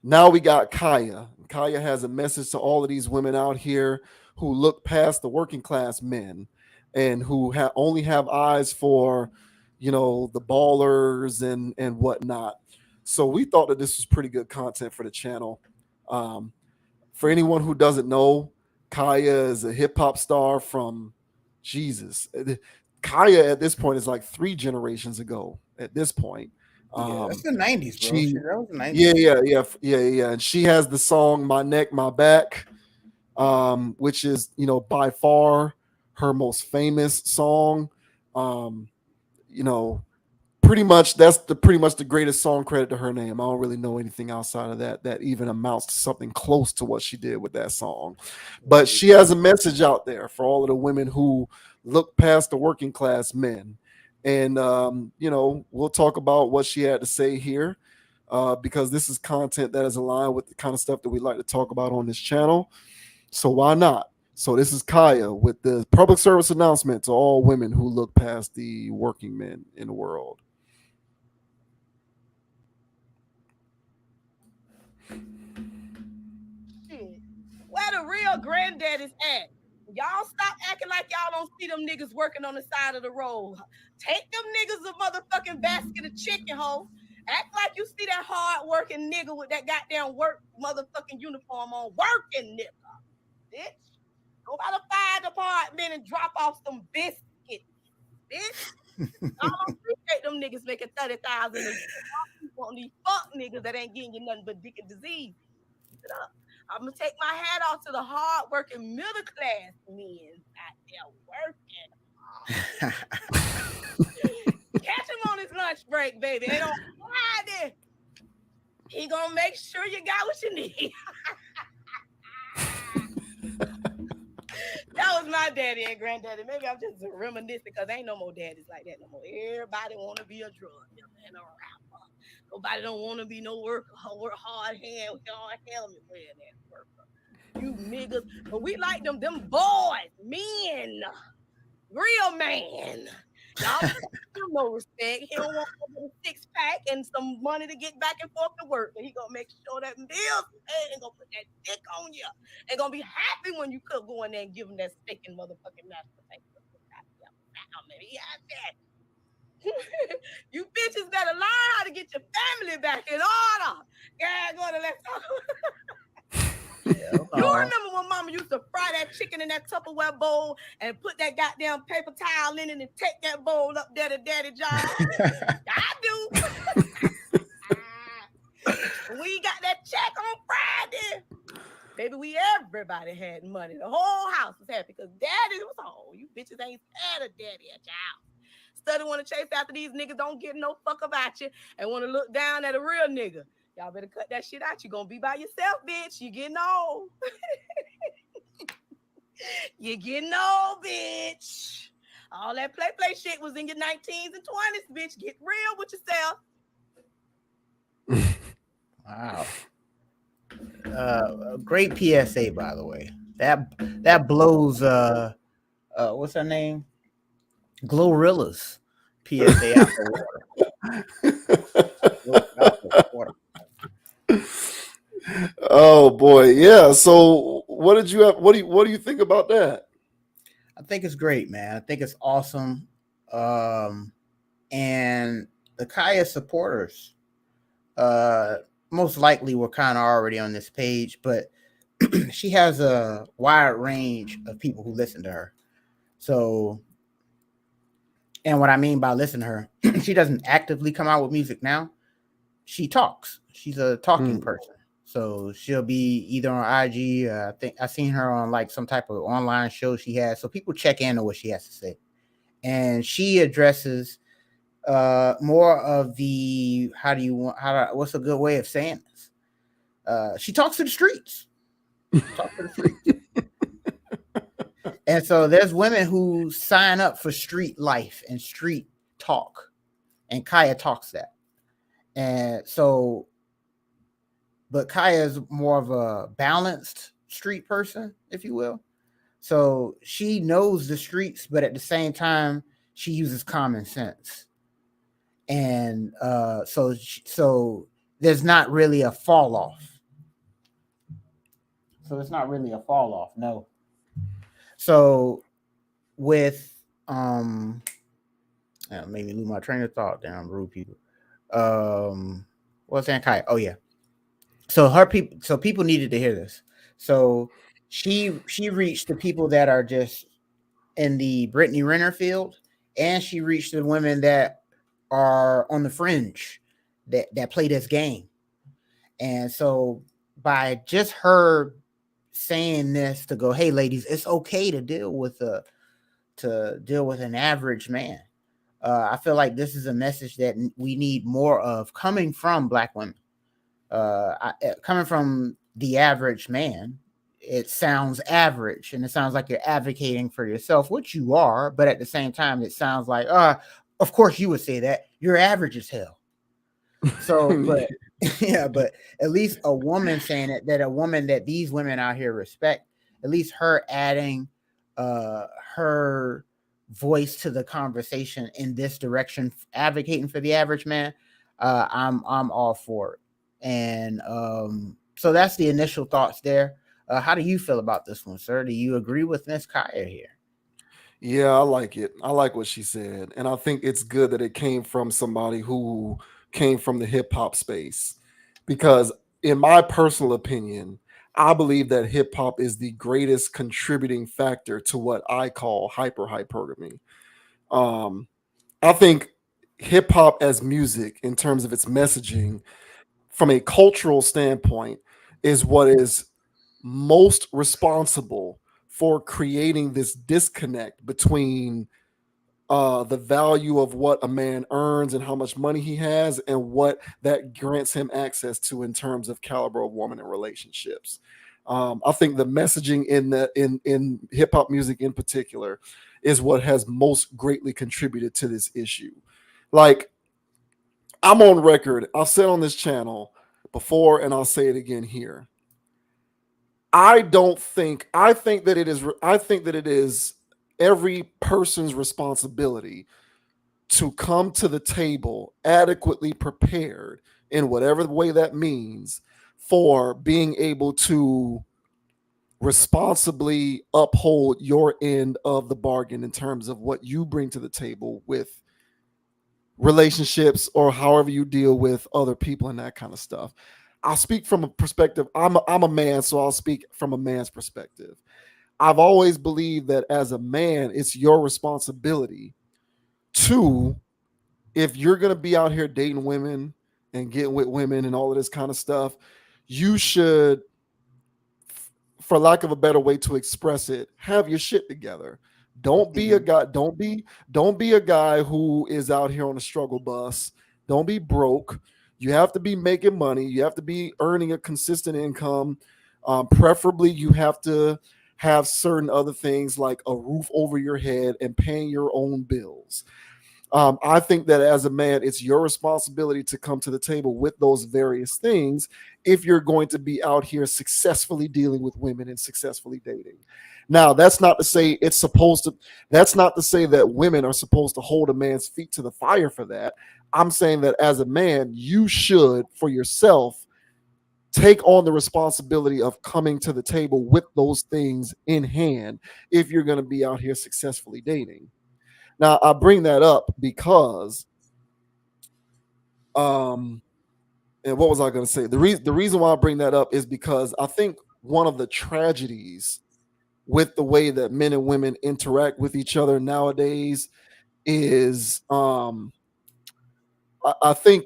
now we got Khia. Khia has a message to all of these women out here who look past the working class men and who only have eyes for, the ballers and whatnot. So we thought that this was pretty good content for the channel. For anyone who doesn't know, Khia is a hip hop star from Jesus. Khia at this point is like 3 generations ago. At this point, that's the 90s, bro. That was the 90s. Yeah. And she has the song "My Neck, My Back," which is by far her most famous song. Pretty much that's pretty much the greatest song credit to her name. I don't really know anything outside of that even amounts to something close to what she did with that song. But she has a message out there for all of the women who look past the working class men. And we'll talk about what she had to say here, because this is content that is aligned with the kind of stuff that we like to talk about on this channel. So why not? So this is Khia with the public service announcement to all women who look past the working men in the world. Where the real granddaddies at? Y'all stop acting like y'all don't see them niggas working on the side of the road. Take them niggas a motherfucking basket of chicken, ho. Act like you see that hard working nigga with that goddamn work motherfucking uniform on. Working nigga. Bitch. Go by the fire department and drop off some biscuits. Bitch. I don't appreciate them niggas making 30,000 a year. Want these fuck niggas that ain't getting you nothing but dick and disease. Keep it up. I'm gonna take my hat off to the hard-working middle class men out there working. Catch him on his lunch break, baby. And on Friday, he gonna make sure you got what you need. That was my daddy and granddaddy. Maybe I'm just reminiscing because ain't no more daddies like that no more. Everybody want to be a drug dealer and a rapper. Nobody don't want to be no worker, hard hand with hard helmet wearing that worker. You niggas, but we like them boys, men, real man. Y'all don't give him no respect. He don't want a 6-pack and some money to get back and forth to work. And he gonna make sure that bills paid and gonna put that dick on you. And gonna be happy when you could go in there and give him that steak and motherfucking master. Maybe he has that. You bitches better learn how to get your family back in order. Yeah, go to let's talk. You remember when mama used to fry that chicken in that Tupperware bowl and put that goddamn paper towel in it and take that bowl up there to Daddy John? I do. We got that check on Friday. Baby, everybody had money. The whole house was happy because Daddy was home. You bitches ain't had a daddy at your house. Study want to chase after these niggas, don't give no fuck about you, and want to look down at a real nigga. Y'all better cut that shit out. You gonna be by yourself, bitch. You getting old. You getting old, bitch. All that play shit was in your 19s and 20s, bitch. Get real with yourself. Wow. A great PSA, by the way. That blows. What's her name? Glorilla's PSA out the water. Blows it out the water. Oh boy, yeah. So what did you have? What do you think about that? I think it's great, man. I think it's awesome. Um, and the Khia supporters, uh, most likely were kind of already on this page, but she has a wide range of people who listen to her. So, and what I mean by listen to her, she doesn't actively come out with music now. She talks. She's a talking Mm. person. So she'll be either on IG. I think I seen her on like some type of online show she has. So people check in on what she has to say, and she addresses more of the what's a good way of saying this? She talks to the streets. Talk to the streets. And so there's women who sign up for street life and street talk, and Khia talks that. And so, but Khia is more of a balanced street person, if you will. So she knows the streets, but at the same time, she uses common sense. And so there's not really a fall off. So it's not really a fall off, no. So with made me lose my train of thought. Damn rude people. What's that Kai? Oh yeah. So people needed to hear this. So she reached the people that are just in the Brittany Renner field, and she reached the women that are on the fringe that play this game. And so by just her saying this to go, hey ladies, it's okay to deal with an average man. I feel like this is a message that we need more of coming from Black women. Coming from the average man, it sounds average and it sounds like you're advocating for yourself, which you are, but at the same time, it sounds like, of course you would say that you're average as hell. So, but yeah, but at least a woman saying it, that a woman that these women out here respect, at least her adding her voice to the conversation in this direction, advocating for the average man, I'm all for it. And so that's the initial thoughts there. How do you feel about this one, sir? Do you agree with Miss Khia here? Yeah, I like it. I like what she said. And I think it's good that it came from somebody who came from the hip hop space. Because, in my personal opinion, I believe that hip hop is the greatest contributing factor to what I call hypergamy. Um, I think hip hop as music, in terms of its messaging, from a cultural standpoint, is what is most responsible for creating this disconnect between the value of what a man earns and how much money he has and what that grants him access to in terms of caliber of woman and relationships. I think the messaging in hip hop music in particular is what has most greatly contributed to this issue. Like, I'm on record. I've said on this channel before, and I'll say it again here. I don't think I think that it is I think that it is every person's responsibility to come to the table adequately prepared in whatever way that means for being able to responsibly uphold your end of the bargain in terms of what you bring to the table with relationships or however you deal with other people and that kind of stuff. I'll speak from a perspective. I'm a man, so I'll speak from a man's perspective. I've always believed that as a man, it's your responsibility to, if you're going to be out here dating women and getting with women and all of this kind of stuff, you should, for lack of a better way to express it, have your shit together. Don't be a guy. Don't be a guy who is out here on a struggle bus. Don't be broke. You have to be making money. You have to be earning a consistent income. Preferably, you have to have certain other things like a roof over your head and paying your own bills. I think that as a man, it's your responsibility to come to the table with those various things if you're going to be out here successfully dealing with women and successfully dating. Now, that's not to say it's supposed to, that's not to say that women are supposed to hold a man's feet to the fire for that. I'm saying that as a man, you should, for yourself, take on the responsibility of coming to the table with those things in hand if you're going to be out here successfully dating. Now, I bring that up because, um, and what was I going to say? The reason why I bring that up is because I think one of the tragedies with the way that men and women interact with each other nowadays is, I think,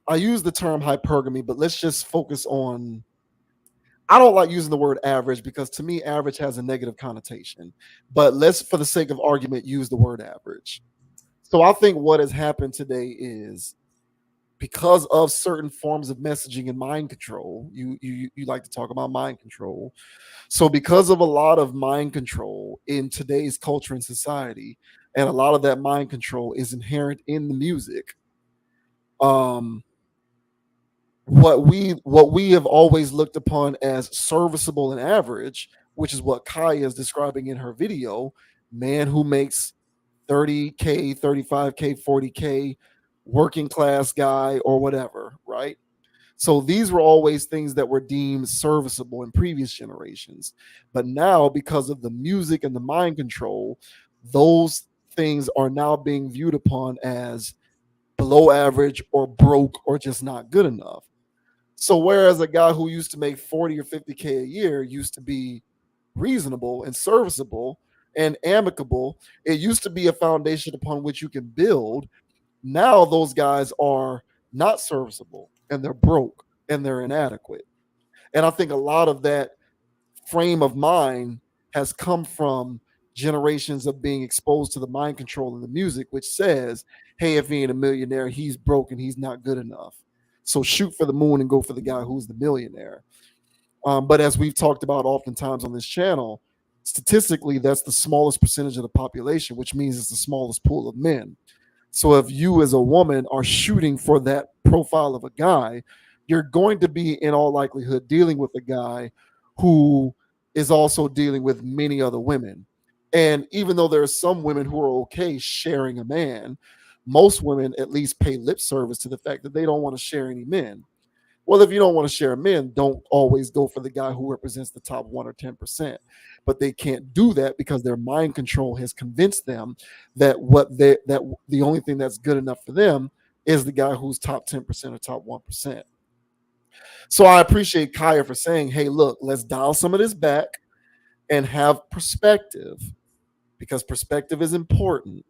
I use the term hypergamy, but let's just focus on. I don't like using the word average because to me, average has a negative connotation. But let's, for the sake of argument, use the word average. So I think what has happened today is because of certain forms of messaging and mind control. You like to talk about mind control. So because of a lot of mind control in today's culture and society, and a lot of that mind control is inherent in the music. Um, what we have always looked upon as serviceable and average, which is what Khia is describing in her video, man who makes 30K, 35K, 40K, working class guy or whatever, right? So these were always things that were deemed serviceable in previous generations. But now, because of the music and the mind control, those things are now being viewed upon as below average or broke or just not good enough. So whereas a guy who used to make 40 or 50K a year used to be reasonable and serviceable and amicable, it used to be a foundation upon which you can build. Now those guys are not serviceable and they're broke and they're inadequate. And I think a lot of that frame of mind has come from generations of being exposed to the mind control in the music, which says, hey, if he ain't a millionaire, he's broke and he's not good enough. So shoot for the moon and go for the guy who's the millionaire. But as we've talked about oftentimes on this channel, statistically, that's the smallest percentage of the population, which means it's the smallest pool of men. So if you as a woman are shooting for that profile of a guy, you're going to be in all likelihood dealing with a guy who is also dealing with many other women. And even though there are some women who are okay sharing a man, most women at least pay lip service to the fact that they don't want to share any men. Well, if you don't want to share men, don't always go for the guy who represents the top 1 or 10%. But they can't do that because their mind control has convinced them that the only thing that's good enough for them is the guy who's top 10% or top 1%. So I appreciate Khia for saying, hey, look, let's dial some of this back and have perspective, because perspective is important.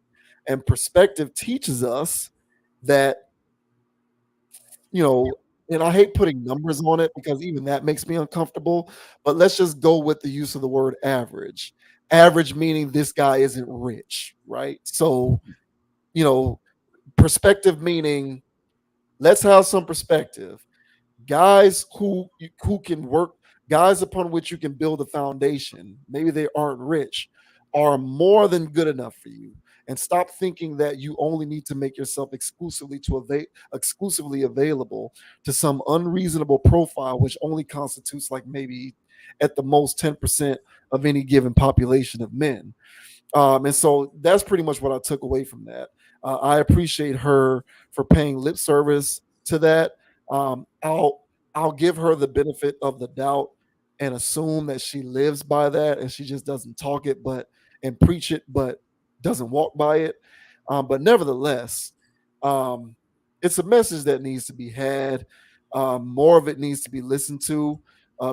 And perspective teaches us that, you know, and I hate putting numbers on it because even that makes me uncomfortable. But let's just go with the use of the word average. Average meaning this guy isn't rich, right? So, you know, perspective meaning let's have some perspective. Guys who can work, guys upon which you can build a foundation, maybe they aren't rich, are more than good enough for you. And stop thinking that you only need to make yourself exclusively available to some unreasonable profile, which only constitutes like maybe at the most 10% of any given population of men. And so that's pretty much what I took away from that. I appreciate her for paying lip service to that. I'll give her the benefit of the doubt and assume that she lives by that and she just doesn't talk it, but and preach it, but doesn't walk by it. But nevertheless, um, it's a message that needs to be had. More of it needs to be listened to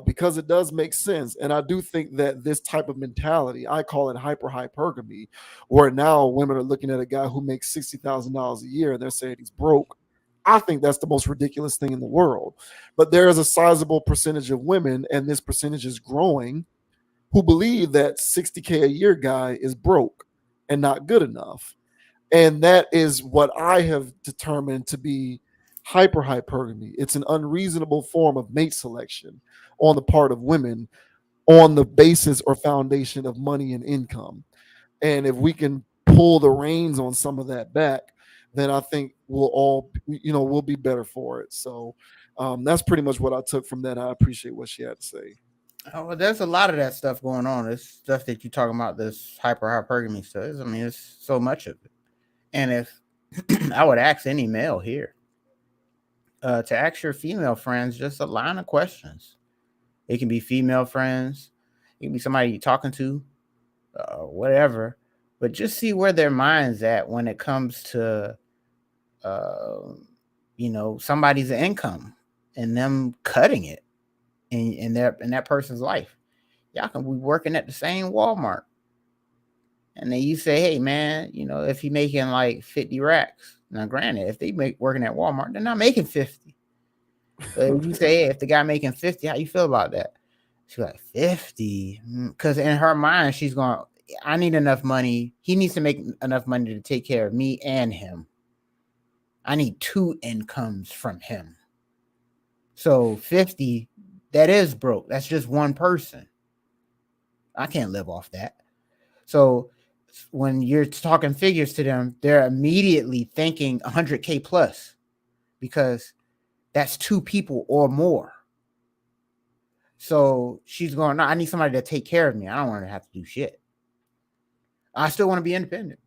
because it does make sense. And I do think that this type of mentality, I call it hypergamy, where now women are looking at a guy who makes $60,000 a year and they're saying he's broke. I think that's the most ridiculous thing in the world. But there is a sizable percentage of women, and this percentage is growing, who believe that 60K a year guy is broke and not good enough. And that is what I have determined to be hypergamy. It's an unreasonable form of mate selection on the part of women on the basis or foundation of money and income. And if we can pull the reins on some of that back, then I think we'll all, we'll be better for it. So that's pretty much what I took from that. I appreciate what she had to say. Oh, well, there's a lot of that stuff going on. This stuff that you're talking about, this hypergamy stuff. I mean, it's so much of it. And if I would ask any male here to ask your female friends just a line of questions. It can be female friends, it can be somebody you're talking to, whatever. But just see where their mind's at when it comes to, somebody's income and them cutting it in that person's life. Y'all can be working at the same Walmart. And then you say, hey, man, if he making like 50 racks. Now, granted, if they working at Walmart, they're not making 50. But if you say, hey, if the guy making 50, how you feel about that? She's like, 50? Because in her mind, she's going, I need enough money. He needs to make enough money to take care of me and him. I need 2 incomes from him. So 50, that is broke. That's just one person. I can't live off that. So when you're talking figures to them, they're immediately thinking 100K plus because that's 2 people or more. So she's going, no, I need somebody to take care of me. I don't want to have to do shit. I still want to be independent.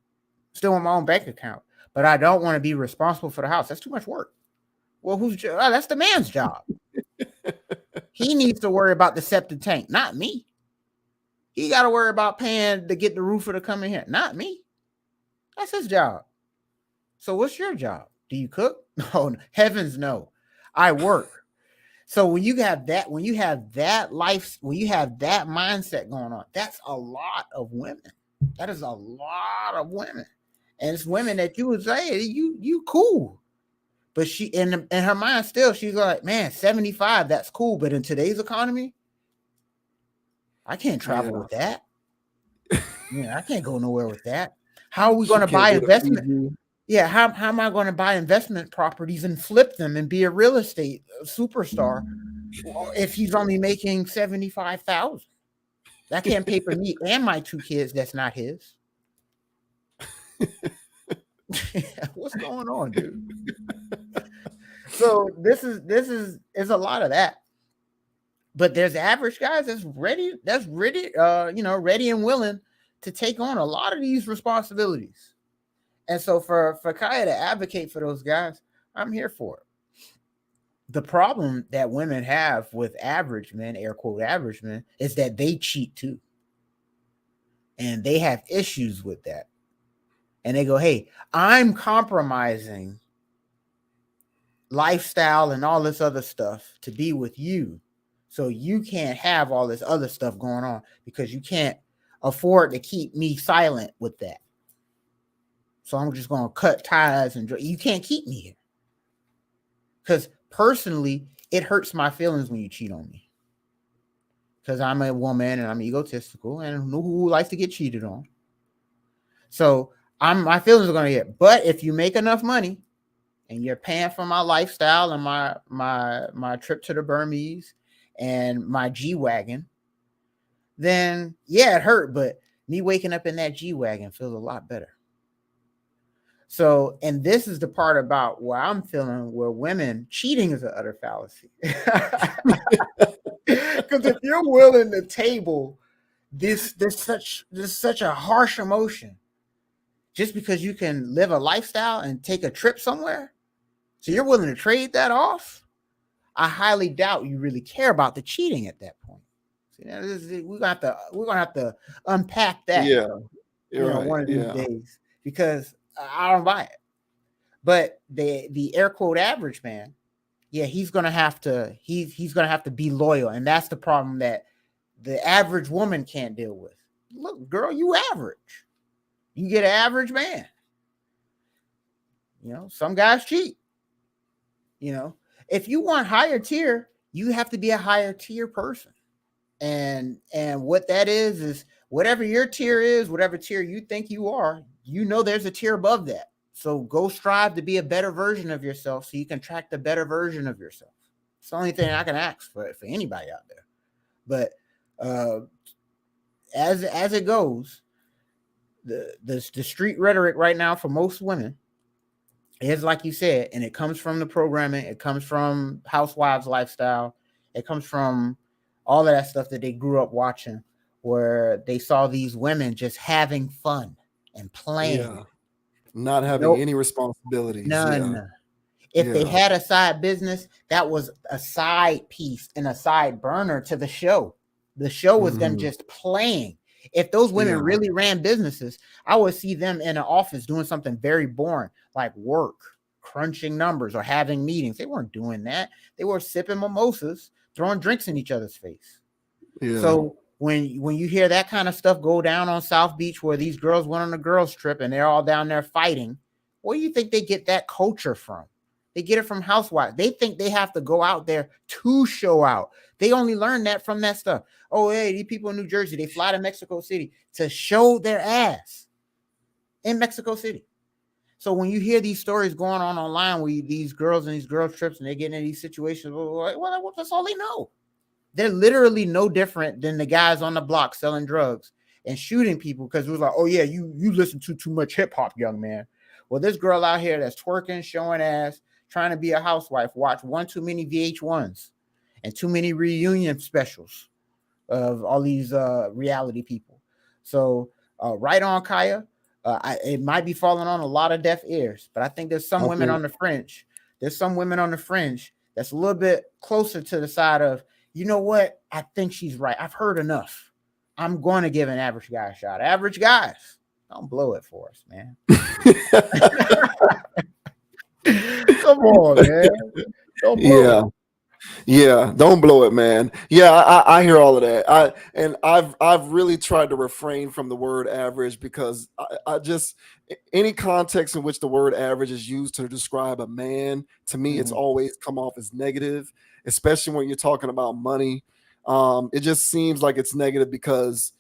Still want my own bank account, but I don't want to be responsible for the house. That's too much work. Well, that's the man's job. He needs to worry about the septic tank, not me. He got to worry about paying to get the roofer to come in here, not me. That's his job. So what's your job? Do you cook? No, heavens no. I work. So when you have that mindset going on, that's a lot of women. That is a lot of women. And it's women that you would say, you cool. But she in her mind still, she's like, man, 75, that's cool. But in today's economy, I can't travel with that. I can't go nowhere with that. How are we going to buy investment? Yeah, how am I going to buy investment properties and flip them and be a real estate superstar if he's only making 75,000? That can't pay for me and my 2 kids. That's not his. What's going on, dude? So this is a lot of that. But there's average guys that's ready, ready and willing to take on a lot of these responsibilities. And so for Khia to advocate for those guys, I'm here for it. The problem that women have with average men, air quote average men, is that they cheat too. And they have issues with that. And they go, hey, I'm compromising lifestyle and all this other stuff to be with you. So you can't have all this other stuff going on because you can't afford to keep me silent with that. So I'm just going to cut ties and you can't keep me here. Because personally, it hurts my feelings when you cheat on me. Because I'm a woman and I'm egotistical and who likes to get cheated on. So my feelings are going to get. But if you make enough money and you're paying for my lifestyle and my trip to the Burmese and my G-Wagon, then yeah, it hurt. But me waking up in that G-Wagon feels a lot better. So, and this is the part about where I'm feeling where women cheating is an utter fallacy. Because if you're willing to table this such a harsh emotion just because you can live a lifestyle and take a trip somewhere, so you're willing to trade that off, I highly doubt you really care about the cheating at that point. See, we're gonna have to unpack that. Yeah, one of these days, because I don't buy it. But the air quote average man, yeah, he's gonna have to be loyal, and that's the problem that the average woman can't deal with. Look, girl, you average. You get an average man. Some guys cheat. If you want higher tier, you have to be a higher tier person. And what that is whatever your tier is, whatever tier you think you are, there's a tier above that. So go strive to be a better version of yourself so you can attract a better version of yourself. It's the only thing I can ask for anybody out there. But as it goes, the street rhetoric right now for most women is like you said, and it comes from the programming, it comes from housewives lifestyle, it comes from all of that stuff that they grew up watching, where they saw these women just having fun and playing. Yeah. Not having Nope, any responsibilities. Yeah. none. If they Yeah. had a side business, that was a side piece and a side burner to the show. The show was them Mhm. just playing. If those women Yeah. really ran businesses, I would see them in an office doing something very boring, like work, crunching numbers, or having meetings. They weren't doing that. They were sipping mimosas, throwing drinks in each other's face. Yeah. So when you hear that kind of stuff go down on South Beach, where these girls went on a girls trip and they're all down there fighting, where do you think they get that culture from? They get it from housewives. They think they have to go out there to show out. They only learn that from that stuff. Oh, hey, these people in New Jersey, they fly to Mexico City to show their ass in Mexico City. So when you hear these stories going on online, where these girls and these girl trips and they get in these situations, well, that's all they know. They're literally no different than the guys on the block selling drugs and shooting people because it was like, oh yeah, you listen to too much hip hop, young man. Well, this girl out here that's twerking, showing ass, trying to be a housewife, watch one too many VH1s and too many reunion specials of all these reality people. So right on, Khia. It might be falling on a lot of deaf ears, but I think there's some I women think on the fringe. There's some women on the fringe that's a little bit closer to the side of, you know what? I think she's right. I've heard enough. I'm going to give an average guy a shot. Average guys, don't blow it for us, man. Come on, man. Don't blow yeah. it. Yeah, don't blow it, man. Yeah, I hear all of that. I've really tried to refrain from the word average because I just any context in which the word average is used to describe a man, to me, it's Mhm. always come off as negative, especially when you're talking about money. It just seems like it's negative because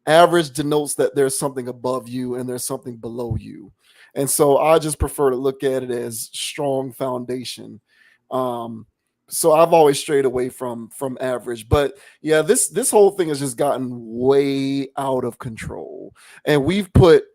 average denotes that there's something above you and there's something below you. And so I just prefer to look at it as strong foundation. Um, so I've always strayed away from average. But yeah, this whole thing has just gotten way out of control. And we've put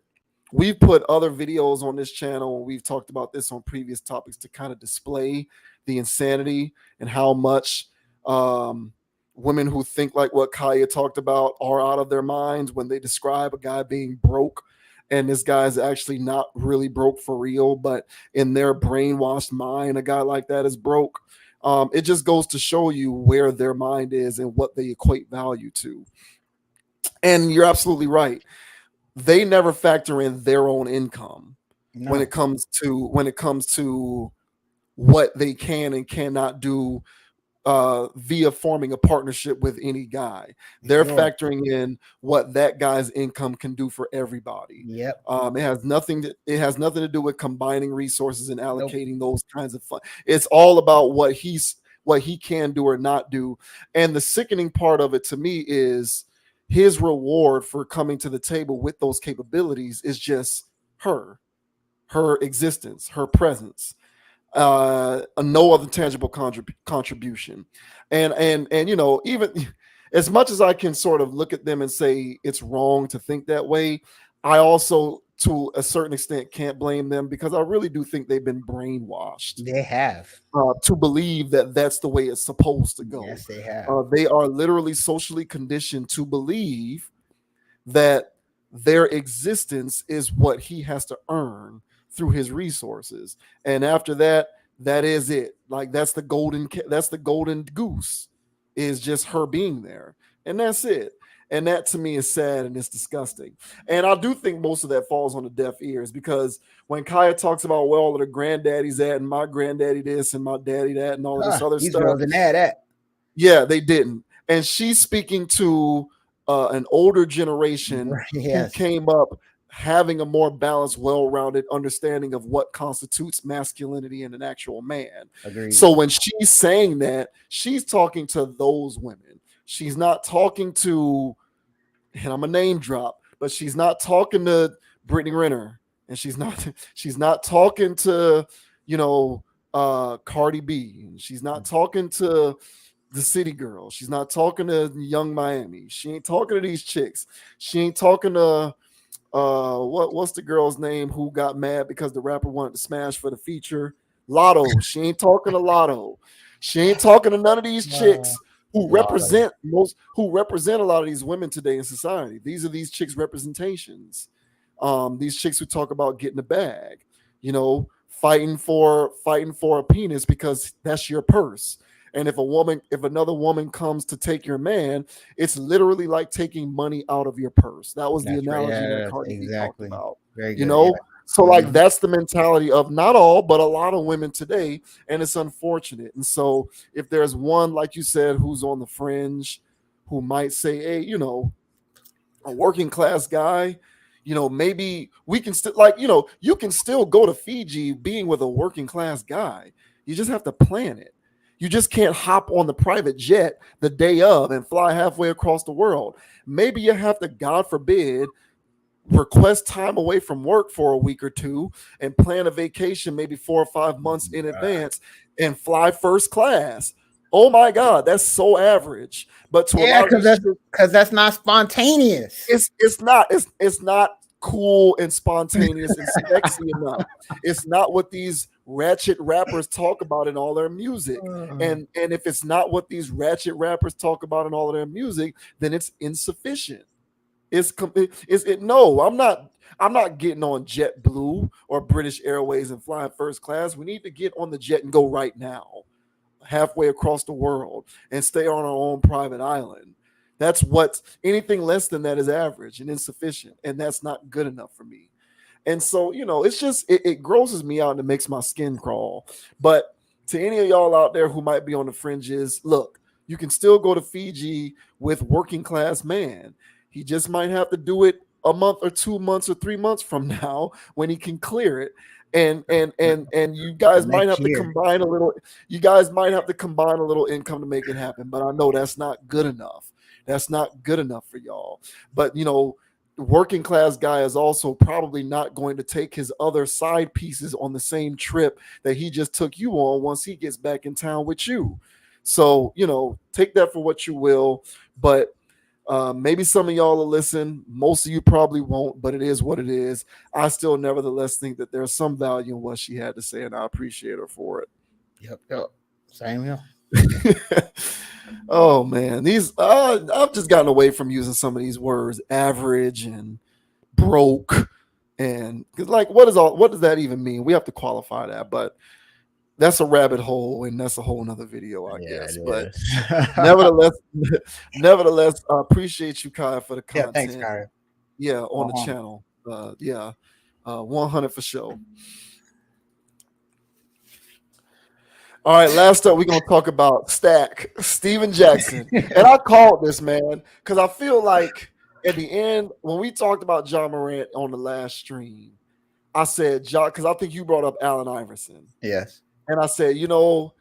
other videos on this channel and we've talked about this on previous topics to kind of display the insanity and how much um women who think like what Khia talked about are out of their minds when they describe a guy being broke, and this guy's actually not really broke for real, but in their brainwashed mind a guy like that is broke. It just goes to show you where their mind is and what they equate value to. And you're absolutely right, they never factor in their own income when No, it comes to what they can and cannot do via forming a partnership with any guy. They're sure. factoring in what that guy's income can do for everybody. Yep. It has nothing to do with combining resources and Nope. allocating those kinds of fun. It's all about what he can do or not do. And the sickening part of it to me is his reward for coming to the table with those capabilities is just her existence, her presence, no other tangible contribution. And even as much as I can sort of look at them and say it's wrong to think that way, I also to a certain extent can't blame them because I really do think they've been brainwashed They have. to believe that that's the way it's supposed to go. Yes, they have. They are literally socially conditioned to believe that their existence is what he has to earn through his resources, and after that, that is it. Like that's the golden goose, is just her being there, and that's it. And that to me is sad and it's disgusting. And I do think most of that falls on the deaf ears because when Khia talks about where all of the granddaddies at and my granddaddy this and my daddy that and all of this other These stuff, girls didn't have that. yeah, they didn't. And she's speaking to an older generation who Yes. came up having a more balanced, well-rounded understanding of what constitutes masculinity in an actual man. Agreed. So when she's saying that, she's talking to those women. She's not talking to, and I'm a name drop, but she's not talking to Brittany Renner, and she's not talking to, Cardi B, and she's not talking to the city girl. She's not talking to Young Miami. She ain't talking to these chicks. She ain't talking to what's the girl's name who got mad because the rapper wanted to smash for the feature? Lotto. She ain't talking to Lotto. She ain't talking to none of these chicks Lotto. who represent a lot of these women today in society. These are these chicks' representations. These chicks who talk about getting a bag, fighting for a penis because that's your purse. And if another woman comes to take your man, it's literally like taking money out of your purse. That was the That's right. analogy that Yeah, Cardi B talked exactly. about. Very You good. Yeah. know, so like Mhm. that's the mentality of not all, but a lot of women today, and it's unfortunate. And so if there's one, like you said, who's on the fringe, who might say, hey, a working class guy, maybe we can still you can still go to Fiji being with a working class guy. You just have to plan it. You just can't hop on the private jet the day of and fly halfway across the world. Maybe you have to, God forbid, request time away from work for a week or two and plan a vacation maybe 4 or 5 months in advance and fly first class. Oh my God, that's so average. But to a Yeah, lot of because these, that's not spontaneous. it's not cool and spontaneous and sexy enough. It's not what these ratchet rappers talk about in all their music. And if it's not what these ratchet rappers talk about in all of their music, then it's insufficient. No, I'm not getting on JetBlue or British Airways and flying first class. We need to get on the jet and go right now, halfway across the world, and stay on our own private island. That's what anything less than that is average and insufficient, and that's not good enough for me. And so, it's just it grosses me out and it makes my skin crawl. But to any of y'all out there who might be on the fringes, look, you can still go to Fiji with working class man. He just might have to do it a month or 2 months or 3 months from now when he can clear it. And you guys might Next have to year. combine a little. You guys might have to combine a little income to make it happen. But I know that's not good enough. That's not good enough for y'all. But working class guy is also probably not going to take his other side pieces on the same trip that he just took you on once he gets back in town with you. So, take that for what you will. But maybe some of y'all will listen. Most of you probably won't, but it is what it is. I still, nevertheless, think that there's some value in what she had to say, and I appreciate her for it. Yep. Same here. Oh man, I've just gotten away from using some of these words, average and broke, and like what does that even mean? We have to qualify that, but that's a rabbit hole, and that's a whole nother video, I Yeah, guess. it But is. nevertheless, nevertheless, I appreciate you, Kai, for the Yeah, thanks, content. Kyrie. Yeah, on the Uh-huh. channel. Yeah, 100 for sure. All right, last up, we're gonna talk about Stack, Steven Jackson, and I called this man because I feel like at the end when we talked about Ja Morant on the last stream, I said Ja because I think you brought up Allen Iverson, Yes. and I said Allen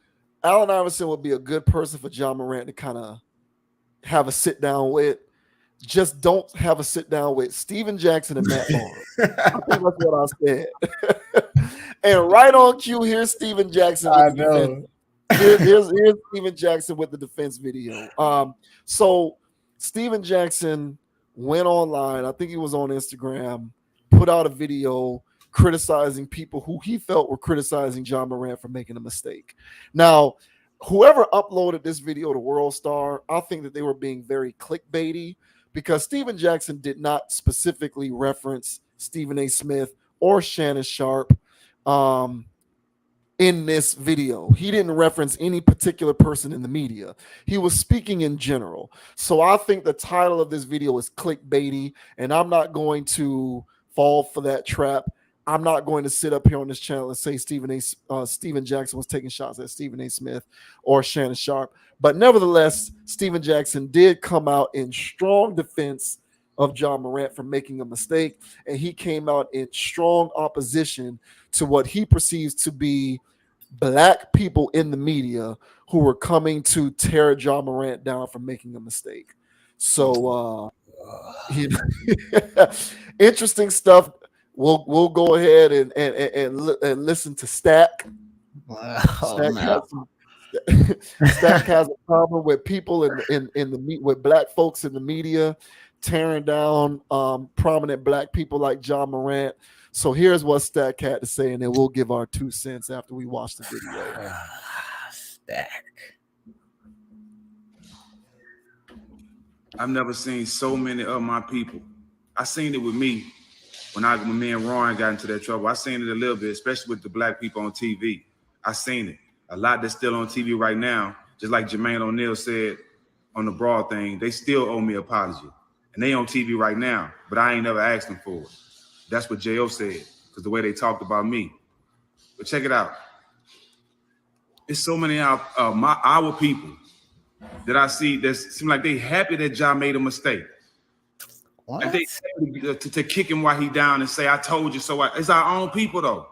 Iverson would be a good person for Ja Morant to kind of have a sit down with. Just don't have a sit down with Steven Jackson and Matt Barnes. I think that's what I said. And right on cue, here's Steven Jackson with I the defense. know. Here's Steven Jackson with the defense video. So Steven Jackson went online. I think he was on Instagram, put out a video criticizing people who he felt were criticizing Ja Morant for making a mistake. Now, whoever uploaded this video to World Star, I think that they were being very clickbaity because Steven Jackson did not specifically reference Stephen A. Smith or Shannon Sharp. In this video, he didn't reference any particular person in the media. He was speaking in general. So I think the title of this video is clickbaity, and I'm not going to fall for that trap. I'm not going to sit up here on this channel and say Steven Jackson was taking shots at Stephen A. Smith or Shannon Sharp. But nevertheless, Steven Jackson did come out in strong defense of Ja Morant for making a mistake, and he came out in strong opposition to what he perceives to be black people in the media who were coming to tear Ja Morant down for making a mistake. So interesting stuff. We'll go ahead and listen to Stack. Oh, Stack no. has some, Stack has a problem with people in the with black folks in the media tearing down prominent black people like Ja Morant. So here's what Stack had to say, and then we'll give our 2 cents after we watch the video. Stack. I've never seen so many of my people. I seen it with me when me and Ron got into that trouble. I seen it a little bit, especially with the black people on TV. I seen it. A lot that's still on TV right now, just like Jermaine O'Neal said on the Broad thing, they still owe me an apology. And they on TV right now, but I ain't never asked them for it. That's what J.O. said, because the way they talked about me. But check it out. It's so many our people that I see that seem like they happy that Ja made a mistake. What? And they to kick him while he down and say, I told you so. It's our own people, though.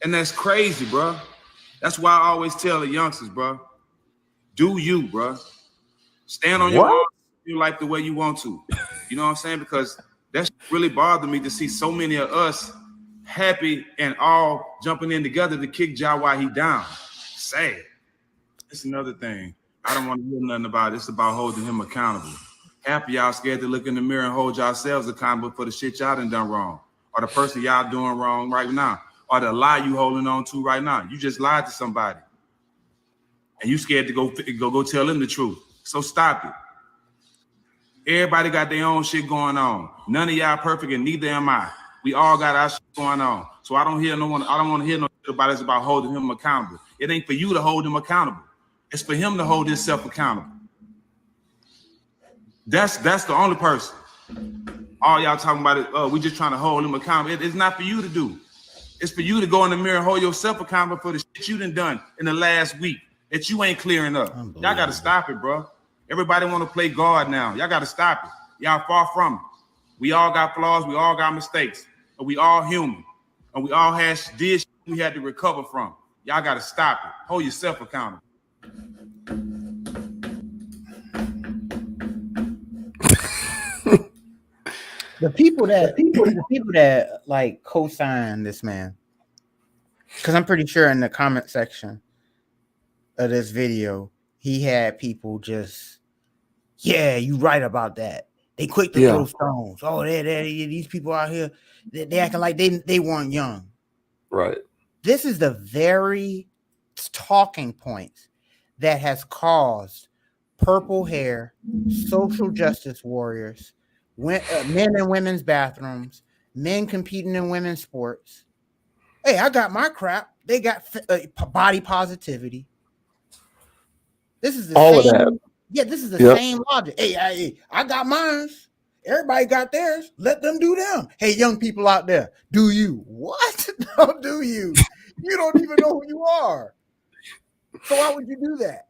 And that's crazy, bro. That's why I always tell the youngsters, bro, do you, bro. Stand on your own, you like the way you want to. You know what I'm saying? Because that's really bothered me to see so many of us happy and all jumping in together to kick Ja while he down. Sad. It's another thing. I don't want to hear nothing about it. It's about holding him accountable. Half of y'all scared to look in the mirror and hold yourselves accountable for the shit y'all done wrong, or the person y'all doing wrong right now, or the lie you holding on to right now. You just lied to somebody, and you scared to go tell them the truth. So stop it. Everybody got their own shit going on. None of y'all perfect, and neither am I. We all got our shit going on. So I don't want to hear no shit about it. It's about holding him accountable. It ain't for you to hold him accountable. It's for him to hold himself accountable. That's the only person. All y'all talking about it, we just trying to hold him accountable. It's not for you to do. It's for you to go in the mirror and hold yourself accountable for the shit you done in the last week that you ain't clearing up. Y'all got to stop it, bro. Everybody want to play God now. Y'all got to stop it. Y'all far from it. We all got flaws. We all got mistakes. But we all human. And we all did shit we had to recover from. Y'all got to stop it. Hold yourself accountable. The people that like co-sign this man, because I'm pretty sure in the comment section of this video, he had people just, yeah, you right about that. They quick to throw stones. Oh, these people out here, they acting like they weren't young. Right. This is the very talking points that has caused purple hair, social justice warriors, men in women's bathrooms, men competing in women's sports. Hey, I got my crap. They got body positivity. This is the all same. of that. Yeah, this is the same logic. Hey, I got mine. Everybody got theirs. Let them do them. Hey, young people out there, do you? What? Don't do you? You don't even know who you are. So why would you do that?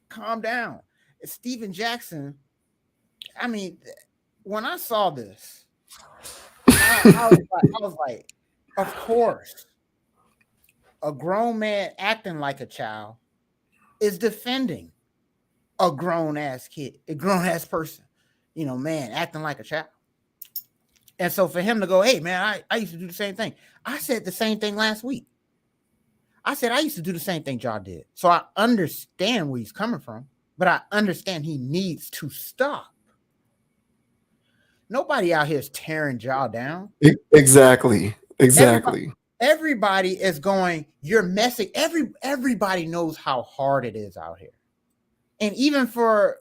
Calm down. It's Steven Jackson. I mean, when I saw this, I was like, of course, a grown man acting like a child is defending a grown-ass kid, a grown-ass person, man, acting like a child. And so for him to go, hey, man, I used to do the same thing. I said the same thing last week. I said I used to do the same thing Ja did. So I understand where he's coming from, but I understand he needs to stop. Nobody out here is tearing Ja down. Exactly. Everybody is going, you're messing. Everybody knows how hard it is out here. And even for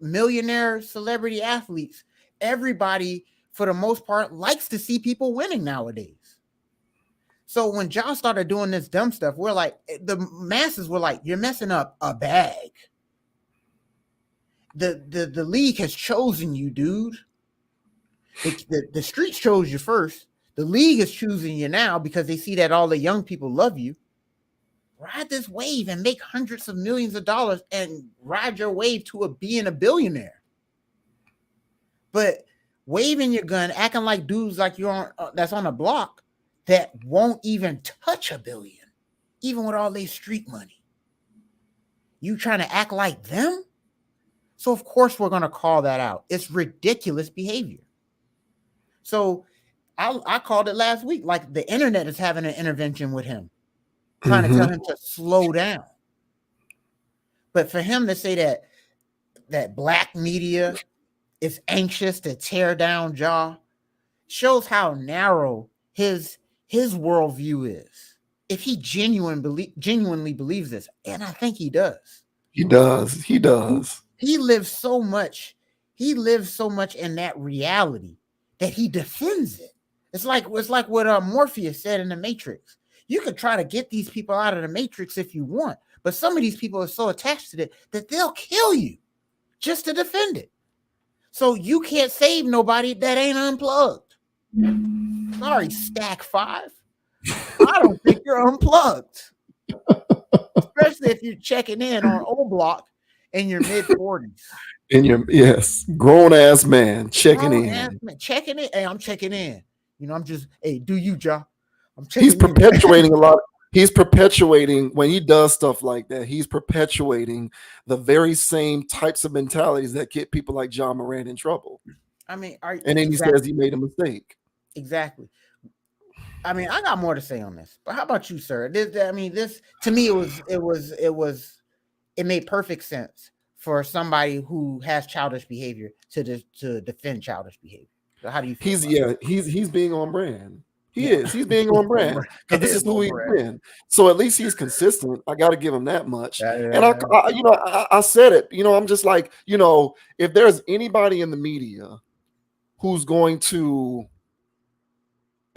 millionaire celebrity athletes, everybody, for the most part, likes to see people winning nowadays. So when Ja started doing this dumb stuff, we're like, the masses were like, you're messing up a bag. The league has chosen you, dude. The streets chose you first. The league is choosing you now because they see that all the young people love you. Ride this wave and make hundreds of millions of dollars and ride your wave to being a billionaire. But waving your gun, acting like dudes like you're on that's on a block that won't even touch $1 billion, even with all their street money. You trying to act like them? So of course we're going to call that out. It's ridiculous behavior. So I called it last week, like the internet is having an intervention with him, trying to tell him to slow down. But for him to say that black media is anxious to tear down Ja shows how narrow his worldview is. If he genuinely believes this, and I think he does, He does. He does. he lives so much. He lives so much in that reality that he defends it. It's like what Morpheus said in the Matrix. You could try to get these people out of the Matrix if you want, but some of these people are so attached to it that they'll kill you just to defend it. So you can't save nobody that ain't unplugged. Sorry, Stack 5. I don't think you're unplugged. Especially if you're checking in on O Block in your mid 40s. In your grown ass man checking in. Checking in. Hey, I'm checking in. I'm just, hey, do you, Ja? I'm checking He's in. perpetuating a lot. He's perpetuating when he does stuff like that. He's perpetuating the very same types of mentalities that get people like Ja Morant in trouble. I mean, and then he says he made a mistake. Exactly. I mean, I got more to say on this, but how about you, sir? This to me, it made perfect sense for somebody who has childish behavior to defend childish behavior. So how do you feel? He's being on brand. He's being on brand because this is who he's been. So at least he's consistent. I got to give him that much. And I said it. I'm just like, if there's anybody in the media who's going to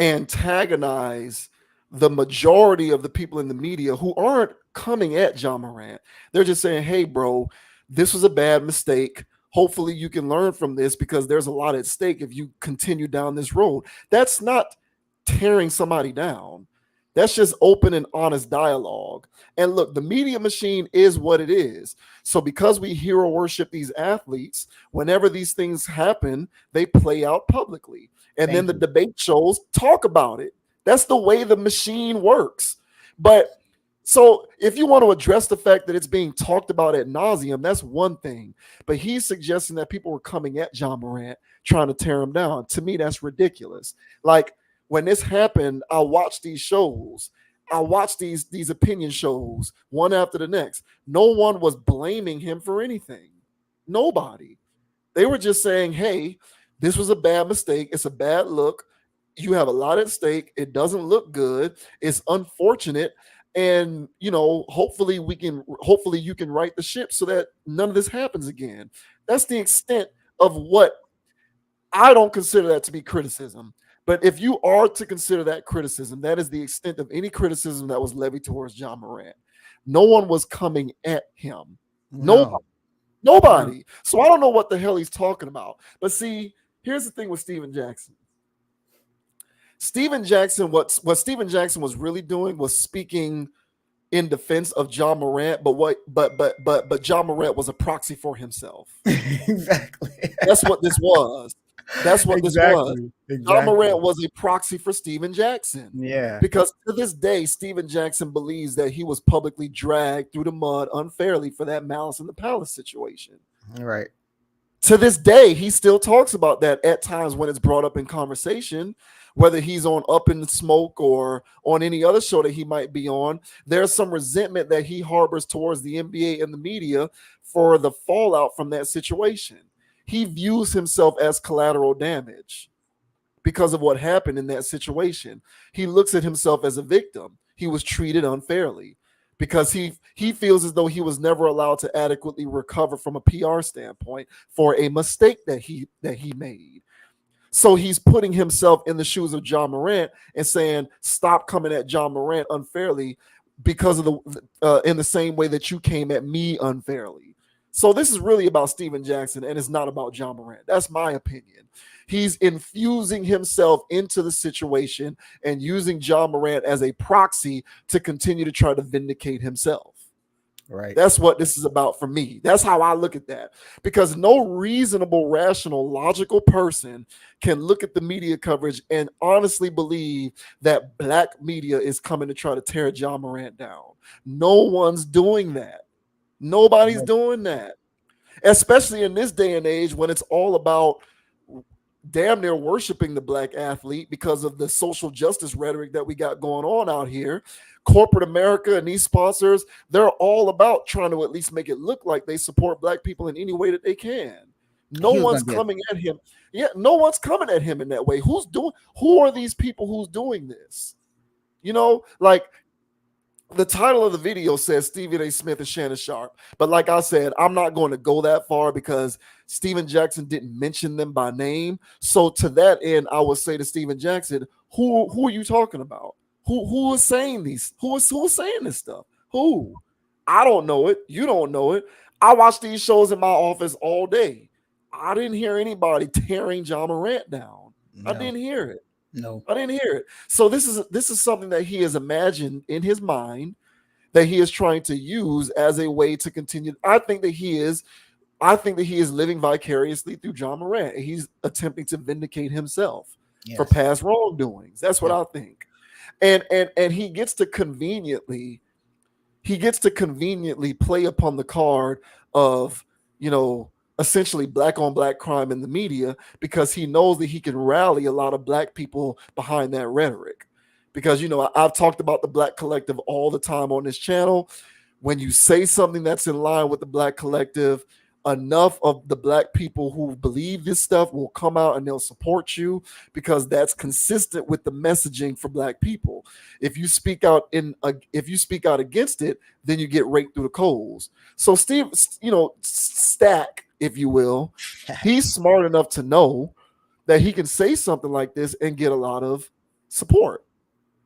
antagonize the majority of the people in the media who aren't coming at Ja Morant, they're just saying, hey, bro, this was a bad mistake. Hopefully you can learn from this because there's a lot at stake if you continue down this road. That's not tearing somebody down. That's just open and honest dialogue. And look, the media machine is what it is. So because we hero worship these athletes, whenever these things happen, they play out publicly. And then the debate shows talk about it. That's the way the machine works. But so if you want to address the fact that it's being talked about ad nauseum, that's one thing. But he's suggesting that people were coming at Ja Morant trying to tear him down. To me, that's ridiculous. Like, when this happened, I watched these shows. I watched these opinion shows one after the next. No one was blaming him for anything. Nobody. They were just saying, hey, this was a bad mistake. It's a bad look. You have a lot at stake. It doesn't look good. It's unfortunate. And, hopefully you can right the ship so that none of this happens again. That's the extent of what I don't consider that to be criticism. But if you are to consider that criticism, that is the extent of any criticism that was levied towards Ja Morant. No one was coming at him. Nobody. No. So I don't know what the hell he's talking about. But see, here's the thing with Steven Jackson. What Steven Jackson was really doing was speaking in defense of Ja Morant, but Ja Morant was a proxy for himself. Exactly. That's what this was. That's what this was. Ja Morant was a proxy for Steven Jackson. Yeah. Because to this day, Steven Jackson believes that he was publicly dragged through the mud unfairly for that Malice in the Palace situation. Right. To this day, he still talks about that at times when it's brought up in conversation, whether he's on Up in Smoke or on any other show that he might be on. There's some resentment that he harbors towards the NBA and the media for the fallout from that situation. He views himself as collateral damage because of what happened in that situation. He looks at himself as a victim. He was treated unfairly because he feels as though he was never allowed to adequately recover from a PR standpoint for a mistake that he made. So he's putting himself in the shoes of Ja Morant and saying, stop coming at Ja Morant unfairly because of in the same way that you came at me unfairly. So this is really about Steven Jackson, and it's not about Ja Morant. That's my opinion. He's infusing himself into the situation and using Ja Morant as a proxy to continue to try to vindicate himself. Right. That's what this is about for me. That's how I look at that. Because no reasonable, rational, logical person can look at the media coverage and honestly believe that black media is coming to try to tear Ja Morant down. No one's doing that. Nobody's doing that, especially in this day and age when it's all about damn near worshiping the black athlete because of the social justice rhetoric that we got going on out here. Corporate America and these sponsors, they're all about trying to at least make it look like they support black people in any way that they can. No He was one's gonna get coming at him. Yeah, no one's coming at him in that way. Who are these people who's doing this? Like the title of the video says Stephen A. Smith and Shannon Sharp. But like I said, I'm not going to go that far because Steven Jackson didn't mention them by name. So to that end, I would say to Steven Jackson, who are you talking about? Who is saying these? Who is saying this stuff? Who? I don't know it. You don't know it. I watch these shows in my office all day. I didn't hear anybody tearing Ja Morant down. I no, didn't hear it. no. I didn't hear it. So this is something that he has imagined in his mind that he is trying to use as a way to continue. I think that he is living vicariously through Ja Morant. He's attempting to vindicate himself for Yes. past wrongdoings. That's what I think. And he gets to conveniently play upon the card of, essentially black on black crime in the media, because he knows that he can rally a lot of black people behind that rhetoric. Because, I've talked about the black collective all the time on this channel. When you say something that's in line with the black collective, enough of the black people who believe this stuff will come out and they'll support you, because that's consistent with the messaging for black people. If you speak out against it, then you get raked through the coals. So Steve, Stack, if you will, he's smart enough to know that he can say something like this and get a lot of support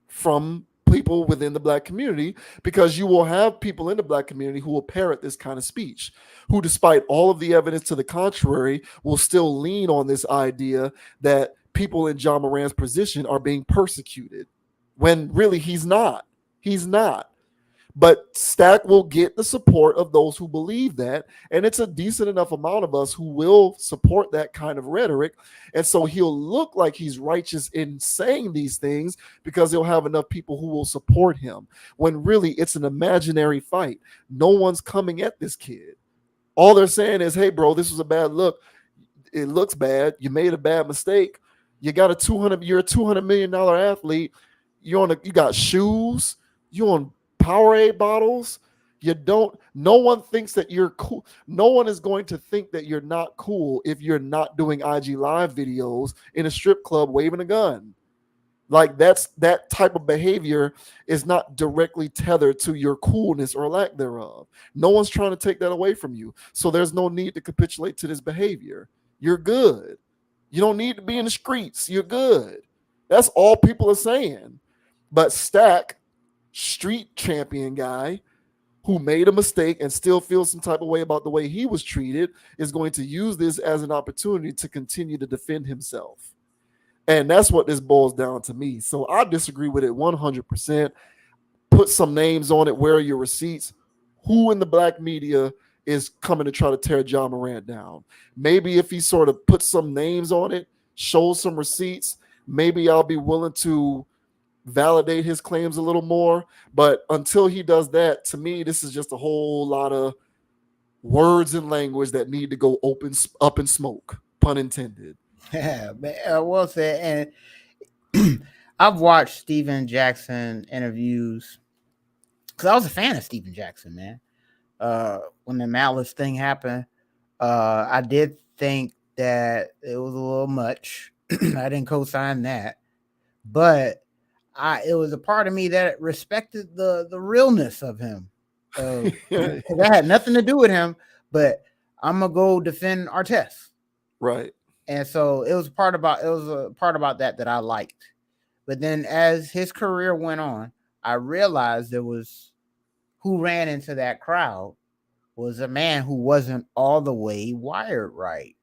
from people within the black community, because you will have people in the black community who will parrot this kind of speech, who, despite all of the evidence to the contrary, will still lean on this idea that people in Ja Morant's position are being persecuted, when really he's not. He's not. But Stack will get the support of those who believe that, and it's a decent enough amount of us who will support that kind of rhetoric. And so he'll look like he's righteous in saying these things because he'll have enough people who will support him, when really it's an imaginary fight. No one's coming at this kid. All they're saying is, hey, bro, this was a bad look. It looks bad. You made a bad mistake. You're a $200 million athlete. You got shoes. You on Powerade bottles. No one thinks that you're cool. No one is going to think that you're not cool if you're not doing IG live videos in a strip club waving a gun. Like, that type of behavior is not directly tethered to your coolness or lack thereof. No one's trying to take that away from you. So there's no need to capitulate to this behavior. You're good. You don't need to be in the streets. You're good. That's all people are saying. But Stack, street champion guy who made a mistake and still feels some type of way about the way he was treated, is going to use this as an opportunity to continue to defend himself. And that's what this boils down to me. So I disagree with it 100%. Put some names on it. Where are your receipts? Who in the black media is coming to try to tear Ja Morant down? Maybe if he sort of puts some names on it, shows some receipts, maybe I'll be willing to validate his claims a little more. But until he does that, to me, this is just a whole lot of words and language that need to go up in smoke, pun intended. Yeah, well said. And I've watched Steven Jackson interviews because I was a fan of Steven Jackson, man. When the Malice thing happened, I did think that it was a little much. I didn't co-sign that, but it was a part of me that respected the realness of him. That had nothing to do with him, but I'm gonna go defend Artest. Right. And so it was a part about that I liked. But then as his career went on, I realized there was who ran into that crowd was a man who wasn't all the way wired right.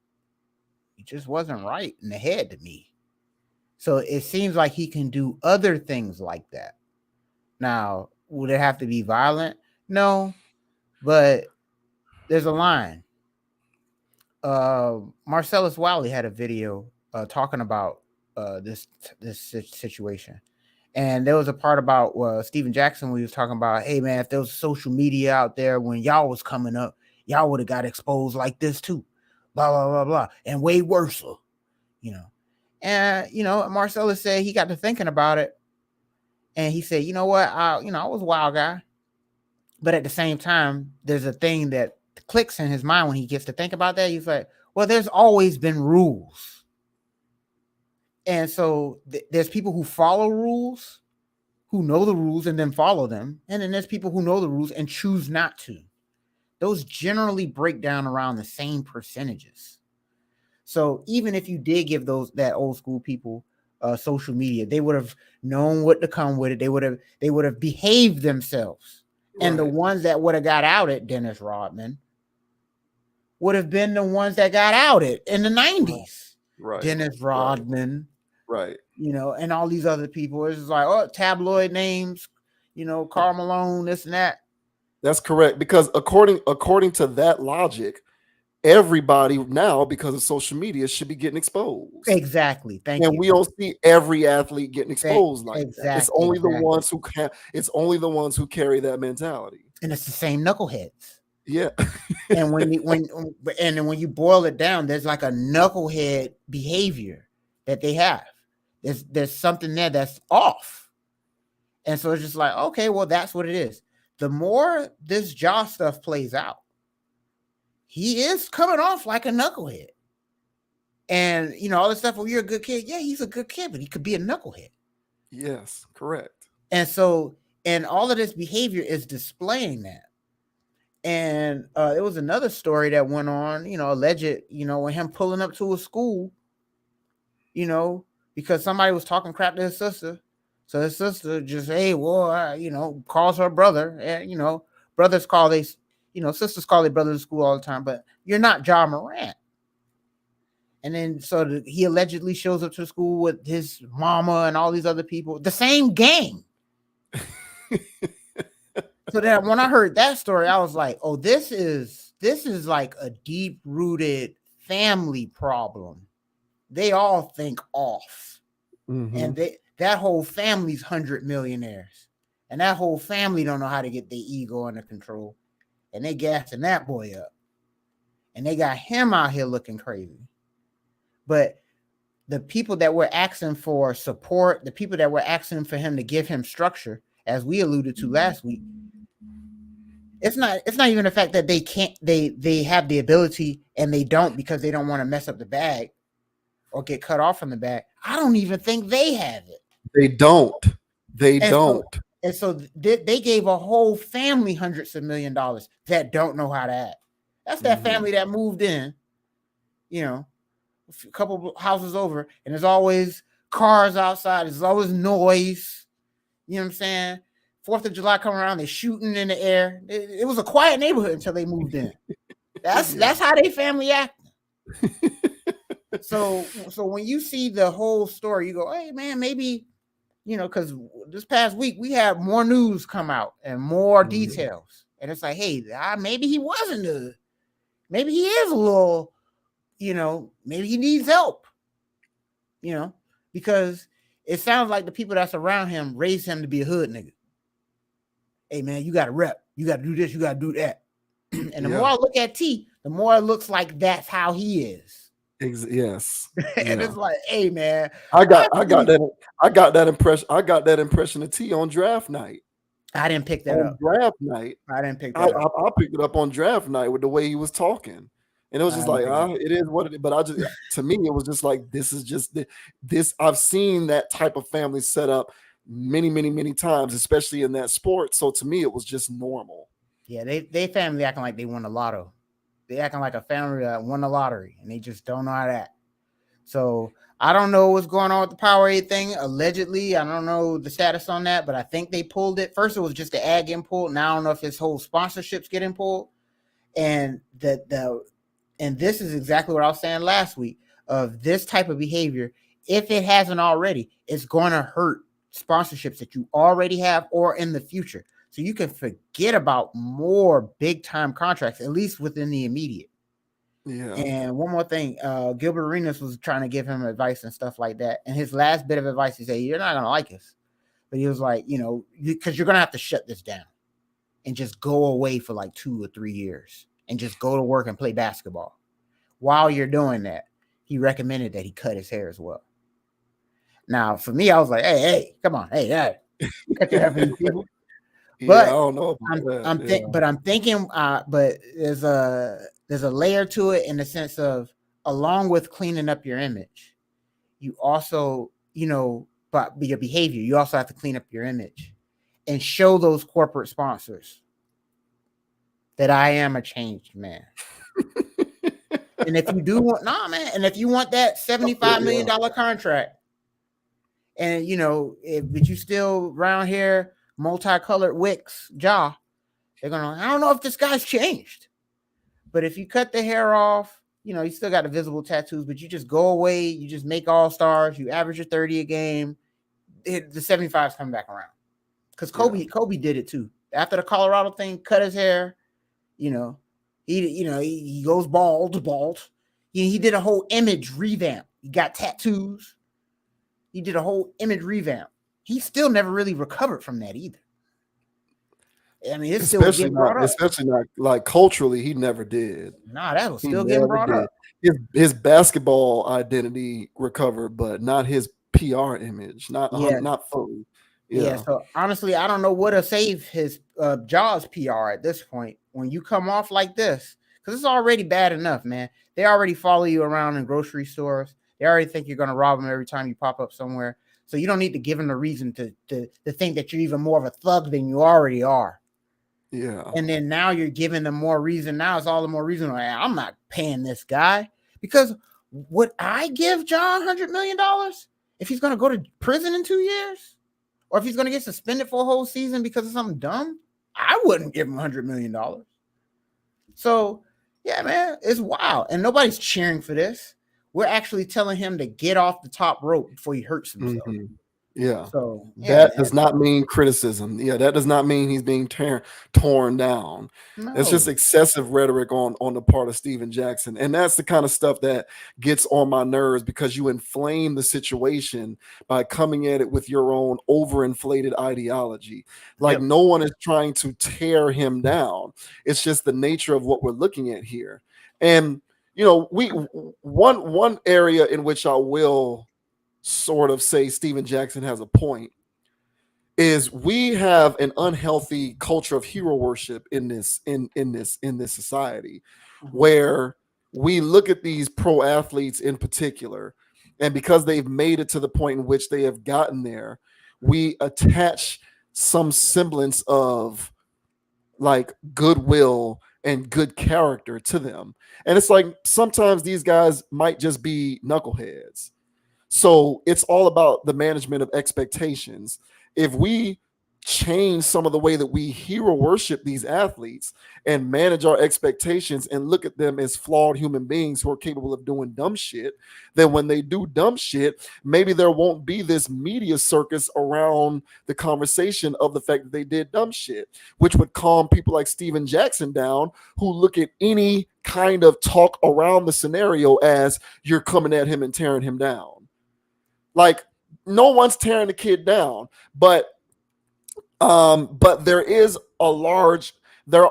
He just wasn't right in the head to me. So it seems like he can do other things like that. Now, would it have to be violent? No, but there's a line. Marcellus Wiley had a video talking about this situation, and there was a part about Steven Jackson where he was talking about, hey man, if there was social media out there when y'all was coming up, y'all would have got exposed like this too, blah blah blah blah, and way worse, And Marcellus said he got to thinking about it, and he said, you know what, I was a wild guy, but at the same time, there's a thing that clicks in his mind when he gets to think about that. He's like, Well, there's always been rules. And so there's people who follow rules, who know the rules and then follow them. And then there's people who know the rules and choose not to. Those generally break down around the same percentages. So even if you did give that old school people social media, they would have known what to come with it. They would have behaved themselves. Right. And the ones that would have got outed, Dennis Rodman, would have been the ones that got outed in the 90s. Right. Dennis Rodman. Right. You know, and all these other people. It's just like, oh, tabloid names, you know, Karl Malone, this and that. That's correct. Because according to that logic, everybody now, because of social media, should be getting exposed. Exactly. Thank you. And we don't see every athlete getting exposed like that. It's only the ones who it's only the ones who carry that mentality. And it's the same knuckleheads. Yeah. And when you boil it down, there's like a knucklehead behavior that they have. There's something there that's off. And so it's just like, okay, well, that's what it is. The more this Ja stuff plays out, he is coming off like a knucklehead. And, you know, all this stuff, well, you're a good kid. Yeah, he's a good kid, but he could be a knucklehead. Yes, correct. And so, and all of this behavior is displaying that. And it was another story that went on, you know, alleged, you know, when him pulling up to a school, you know, because somebody was talking crap to his sister. So his sister just, hey, well, you know, calls her brother. And, you know, brothers call sisters call their brothers to school all the time, but you're not Ja Morant. And then so he allegedly shows up to school with his mama and all these other people, the same gang. So that when I heard that story, I was like, oh, this is like a deep-rooted family problem. They all think off. Mm-hmm. And that whole family's 100 millionaires. And that whole family don't know how to get their ego under control. And they gassing that boy up. And they got him out here looking crazy. But the people that were asking for support, the people that were asking for him to give him structure, as we alluded to last week, it's not even the fact that they have the ability and they don't because they don't want to mess up the bag or get cut off from the bag. I don't even think they have it. They don't. And so they gave a whole family hundreds of $1 million that don't know how to act. That's that family that moved in, you know, a couple houses over, and there's always cars outside. There's always noise. You know what I'm saying? 4th of July coming around, they're shooting in the air. It was a quiet neighborhood until they moved in. That's how they family act. So when you see the whole story, you go, hey man, maybe, you know, because this past week we had more news come out and more details, and it's like, hey, maybe he wasn't maybe he is a little, you know, maybe he needs help, you know, because it sounds like the people that's around him raised him to be a hood nigga. Hey man, you got to rep, you got to do this, you got to do that. And the more I look at T, the more it looks like that's how he is. Yes. And it's like, hey man, I got that impression of T on draft night. I didn't pick that up. Draft night. I didn't pick that up. I picked it up on draft night with the way he was talking. And it was just like, it is what it is. But to me, it was just like, this is just this. I've seen that type of family set up many, many, many times, especially in that sport. So to me, it was just normal. Yeah, they family acting like they won the lotto. They acting like a family that won the lottery, and they just don't know how to act. So I don't know what's going on with the Powerade thing. Allegedly, I don't know the status on that, but I think they pulled it. First, it was just the ad getting pulled. Now I don't know if his whole sponsorships getting pulled. And and this is exactly what I was saying last week of this type of behavior. If it hasn't already, it's going to hurt sponsorships that you already have or in the future. So you can forget about more big time contracts, at least within the immediate. Yeah. And one more thing, Gilbert Arenas was trying to give him advice and stuff like that. And his last bit of advice, he said, you're not going to like us. But he was like, you know, because you're going to have to shut this down and just go away for like 2 or 3 years and just go to work and play basketball. While you're doing that, he recommended that he cut his hair as well. Now, for me, I was like, hey, come on. Hey, cut your hair for these people. But I don't know. But I'm thinking, but there's a layer to it in the sense of, along with cleaning up your image, you also, but your behavior, you also have to clean up your image and show those corporate sponsors that I am a changed man. And if you do want, and if you want that $75 million contract, and but you still round here, multicolored wicks, jaw, they're gonna, I don't know if this guy's changed. But if you cut the hair off, you still got the visible tattoos, but you just go away, you just make all-stars, you average your 30 a game, the 75's coming back around. Because Kobe did it too. After the Colorado thing, cut his hair, he goes bald. He did a whole image revamp. He got tattoos. He did a whole image revamp. He still never really recovered from that either. I mean, it's still getting brought up. Especially not like culturally, he never did. Nah, that was still getting brought up. His basketball identity recovered, but not his PR image. Not fully. Yeah. So honestly, I don't know what to save his Jaws PR at this point. When you come off like this, because it's already bad enough, man. They already follow you around in grocery stores. They already think you're going to rob them every time you pop up somewhere. So you don't need to give them a reason to think that you're even more of a thug than you already are. Yeah. And then now you're giving them more reason. Now it's all the more reason. Like, I'm not paying this guy, because would I give John $100 million if he's going to go to prison in 2 years? Or if he's going to get suspended for a whole season because of something dumb? I wouldn't give him $100 million. So, yeah, man, it's wild. And nobody's cheering for this. We're actually telling him to get off the top rope before he hurts himself. Mm-hmm. Yeah. So that does not mean criticism. Yeah, that does not mean he's being torn down. No. It's just excessive rhetoric on the part of Steven Jackson. And that's the kind of stuff that gets on my nerves, because you inflame the situation by coming at it with your own overinflated ideology. Like, no one is trying to tear him down. It's just the nature of what we're looking at here. And one area in which I will sort of say Steven Jackson has a point is we have an unhealthy culture of hero worship in this society, where we look at these pro athletes in particular, and because they've made it to the point in which they have gotten there, we attach some semblance of like goodwill and good character to them. And it's like sometimes these guys might just be knuckleheads. So it's all about the management of expectations. If we change some of the way that we hero worship these athletes and manage our expectations and look at them as flawed human beings who are capable of doing dumb shit, then when they do dumb shit, maybe there won't be this media circus around the conversation of the fact that they did dumb shit, which would calm people like Steven Jackson down, who look at any kind of talk around the scenario as you're coming at him and tearing him down. Like, no one's tearing the kid down, but there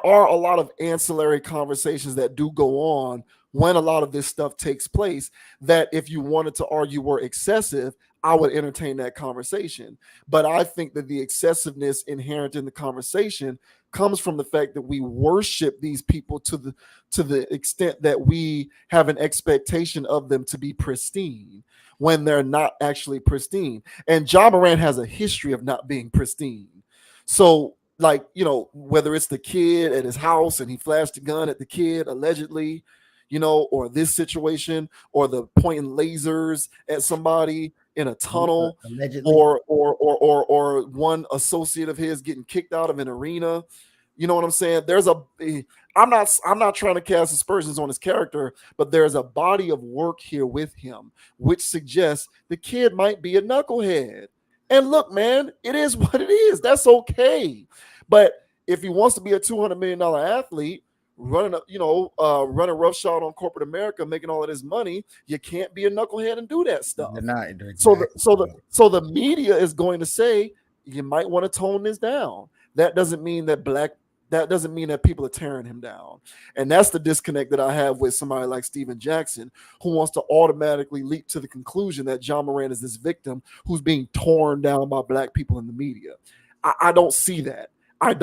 are a lot of ancillary conversations that do go on when a lot of this stuff takes place, that if you wanted to argue were excessive, I would entertain that conversation. But I think that the excessiveness inherent in the conversation comes from the fact that we worship these people to the extent that we have an expectation of them to be pristine when they're not actually pristine. And Ja Morant has a history of not being pristine. So, like, whether it's the kid at his house and he flashed a gun at the kid allegedly, or this situation, or the pointing lasers at somebody in a tunnel, allegedly, or one associate of his getting kicked out of an arena. You know what I'm saying? I'm not trying to cast aspersions on his character, but there's a body of work here with him, which suggests the kid might be a knucklehead. And look, man, it is what it is. That's okay. But if he wants to be a $200 million athlete, running roughshod on corporate America, making all of this money, you can't be a knucklehead and do that stuff. Exactly. So the media is going to say you might want to tone this down. That doesn't mean that people are tearing him down. And that's the disconnect that I have with somebody like Steven Jackson, who wants to automatically leap to the conclusion that Ja Morant is this victim who's being torn down by black people in the media. I don't see that. I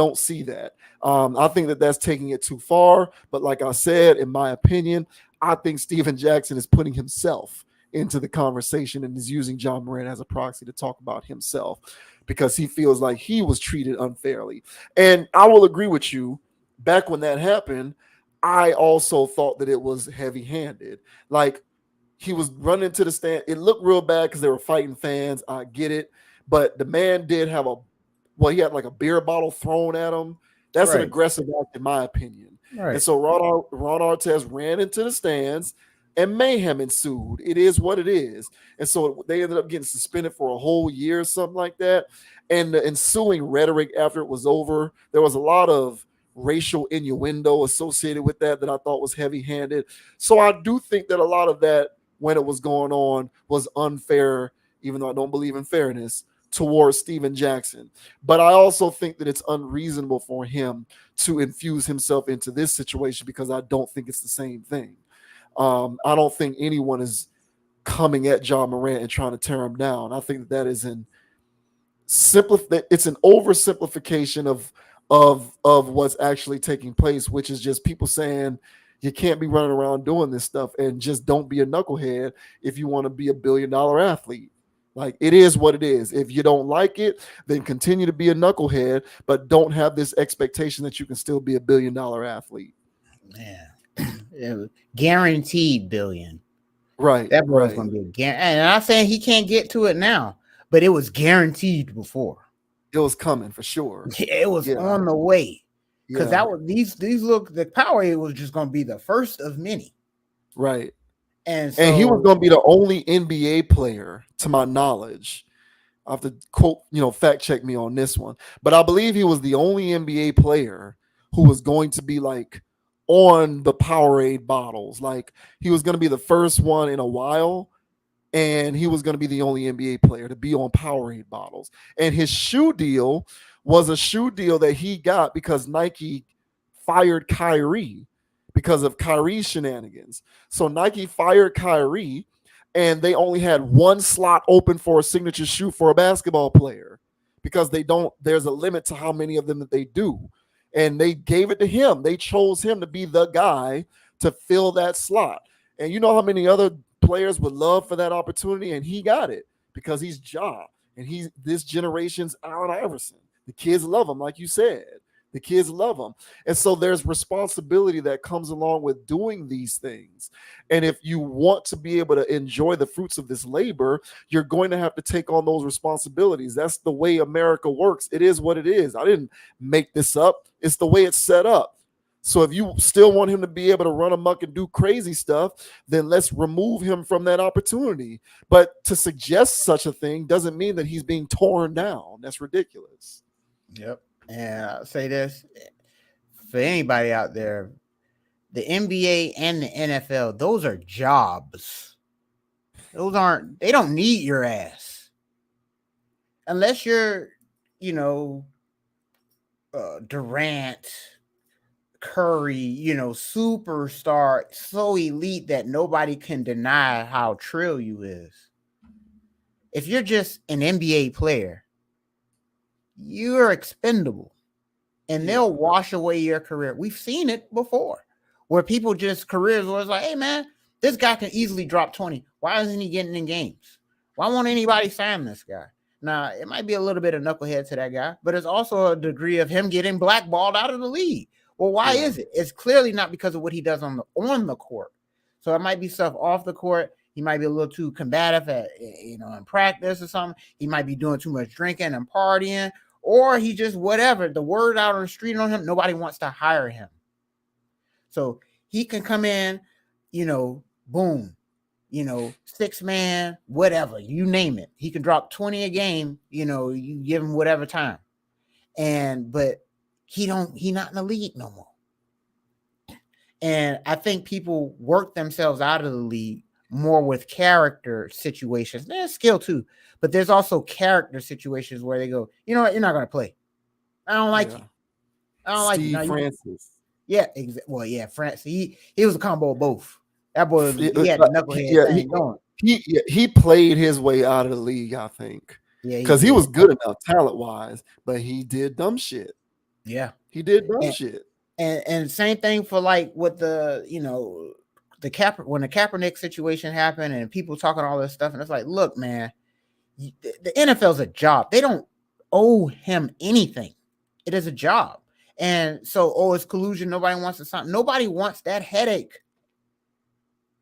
think that that's taking it too far. But like I said, in my opinion, I think Steven Jackson is putting himself into the conversation and is using Ja Morant as a proxy to talk about himself because he feels like he was treated unfairly. And I will agree with you. Back when that happened, I also thought that it was heavy-handed. Like, he was running to the stand. It looked real bad because they were fighting fans. I get it. But the man did have he had like a beer bottle thrown at him. That's an Right. aggressive act, in my opinion. And Right. so Ron Artest ran into the stands and mayhem ensued. It is what it is. And so they ended up getting suspended for a whole year or something like that. And the ensuing rhetoric after it was over, there was a lot of racial innuendo associated with that I thought was heavy-handed. So I do think that a lot of that, when it was going on, was unfair, even though I don't believe in fairness, towards Steven Jackson. But I also think that it's unreasonable for him to infuse himself into this situation because I don't think it's the same thing. I don't think anyone is coming at Ja Morant and trying to tear him down. I think that is it's an oversimplification of what's actually taking place, which is just people saying you can't be running around doing this stuff, and just don't be a knucklehead if you want to be a $1 billion athlete. Like, it is what it is. If you don't like it, then continue to be a knucklehead, but don't have this expectation that you can still be a $1 billion athlete. Man, guaranteed billion. Right. That boy's right. going to be a guarantee. And I'm not saying he can't get to it now, but it was guaranteed before. It was coming for sure. It was on the way. Because that was these look, the Powerade was just going to be the first of many. Right. And he was going to be the only NBA player, to my knowledge. I have to quote, fact check me on this one, but I believe he was the only NBA player who was going to be like on the Powerade bottles. Like, he was going to be the first one in a while, and he was going to be the only NBA player to be on Powerade bottles. And his shoe deal was a shoe deal that he got because Nike fired Kyrie because of Kyrie's shenanigans. So Nike fired Kyrie, and they only had one slot open for a signature shoe for a basketball player because there's a limit to how many of them that they do. And they gave it to him. They chose him to be the guy to fill that slot. And you know how many other players would love for that opportunity, and he got it because he's Ja, and he's this generation's Allen Iverson. The kids love him, like you said. The kids love him. And so there's responsibility that comes along with doing these things. And if you want to be able to enjoy the fruits of this labor, you're going to have to take on those responsibilities. That's the way America works. It is what it is. I didn't make this up. It's the way it's set up. So if you still want him to be able to run amok and do crazy stuff, then let's remove him from that opportunity. But to suggest such a thing doesn't mean that he's being torn down. That's ridiculous. Yep. And I'll say this for anybody out there, the NBA and the NFL, those are jobs. They don't need your ass. Unless you're, Durant, Curry, superstar, so elite that nobody can deny how trill you is. If you're just an NBA player, you're expendable, and they'll wash away your career. We've seen it before where people just careers was like, hey man, this guy can easily drop 20. Why isn't he getting in games? Why won't anybody sign this guy? Now, it might be a little bit of knucklehead to that guy, but it's also a degree of him getting blackballed out of the league. Well, why is it? It's clearly not because of what he does on the court. So it might be stuff off the court. He might be a little too combative in practice or something. He might be doing too much drinking and partying, or he just whatever. The word out on the street on him, nobody wants to hire him. So he can come in, boom, 6-man, whatever, you name it. He can drop 20 a game, you give him whatever time. But he not in the league no more. And I think people work themselves out of the league more with character situations. There's skill too, but there's also character situations where they go, you know what, you're not going to play. I don't like you. I don't like you. Steve Francis. Yeah, well, yeah, Francis. He was a combo of both. That boy, he had the knucklehead thing going. He played his way out of the league, I think. Yeah, because he was good enough talent-wise, but he did dumb shit. Yeah, he did dumb shit. And same thing for like with the when the Kaepernick situation happened and people talking all this stuff, and it's like, look, man, the NFL's a job. They don't owe him anything. It is a job. And so, it's collusion. Nobody wants to sign. Nobody wants that headache.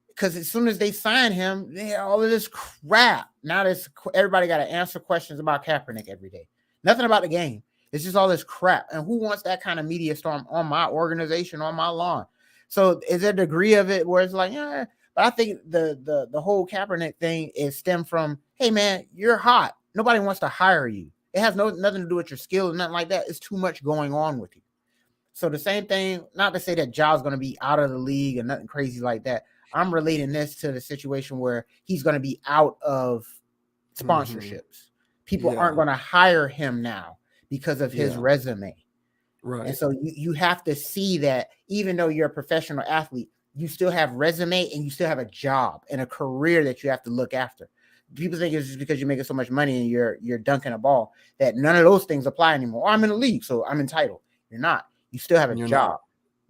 Because as soon as they sign him, they all of this crap. Now everybody got to answer questions about Kaepernick every day. Nothing about the game. It's just all this crap. And who wants that kind of media storm on my organization, on my lawn? So is there a degree of it where it's like, yeah, but I think the whole Kaepernick thing is stemmed from, hey man, you're hot. Nobody wants to hire you. It has nothing to do with your skills, nothing like that. It's too much going on with you. So the same thing, not to say that Ja's going to be out of the league and nothing crazy like that. I'm relating this to the situation where he's going to be out of sponsorships. People aren't going to hire him now because of his resume. Right. And so you have to see that even though you're a professional athlete, you still have resume and you still have a job and a career that you have to look after. People think it's just because you're making so much money and you're dunking a ball that none of those things apply anymore. I'm in the league, so I'm entitled. You're not. You still have a job.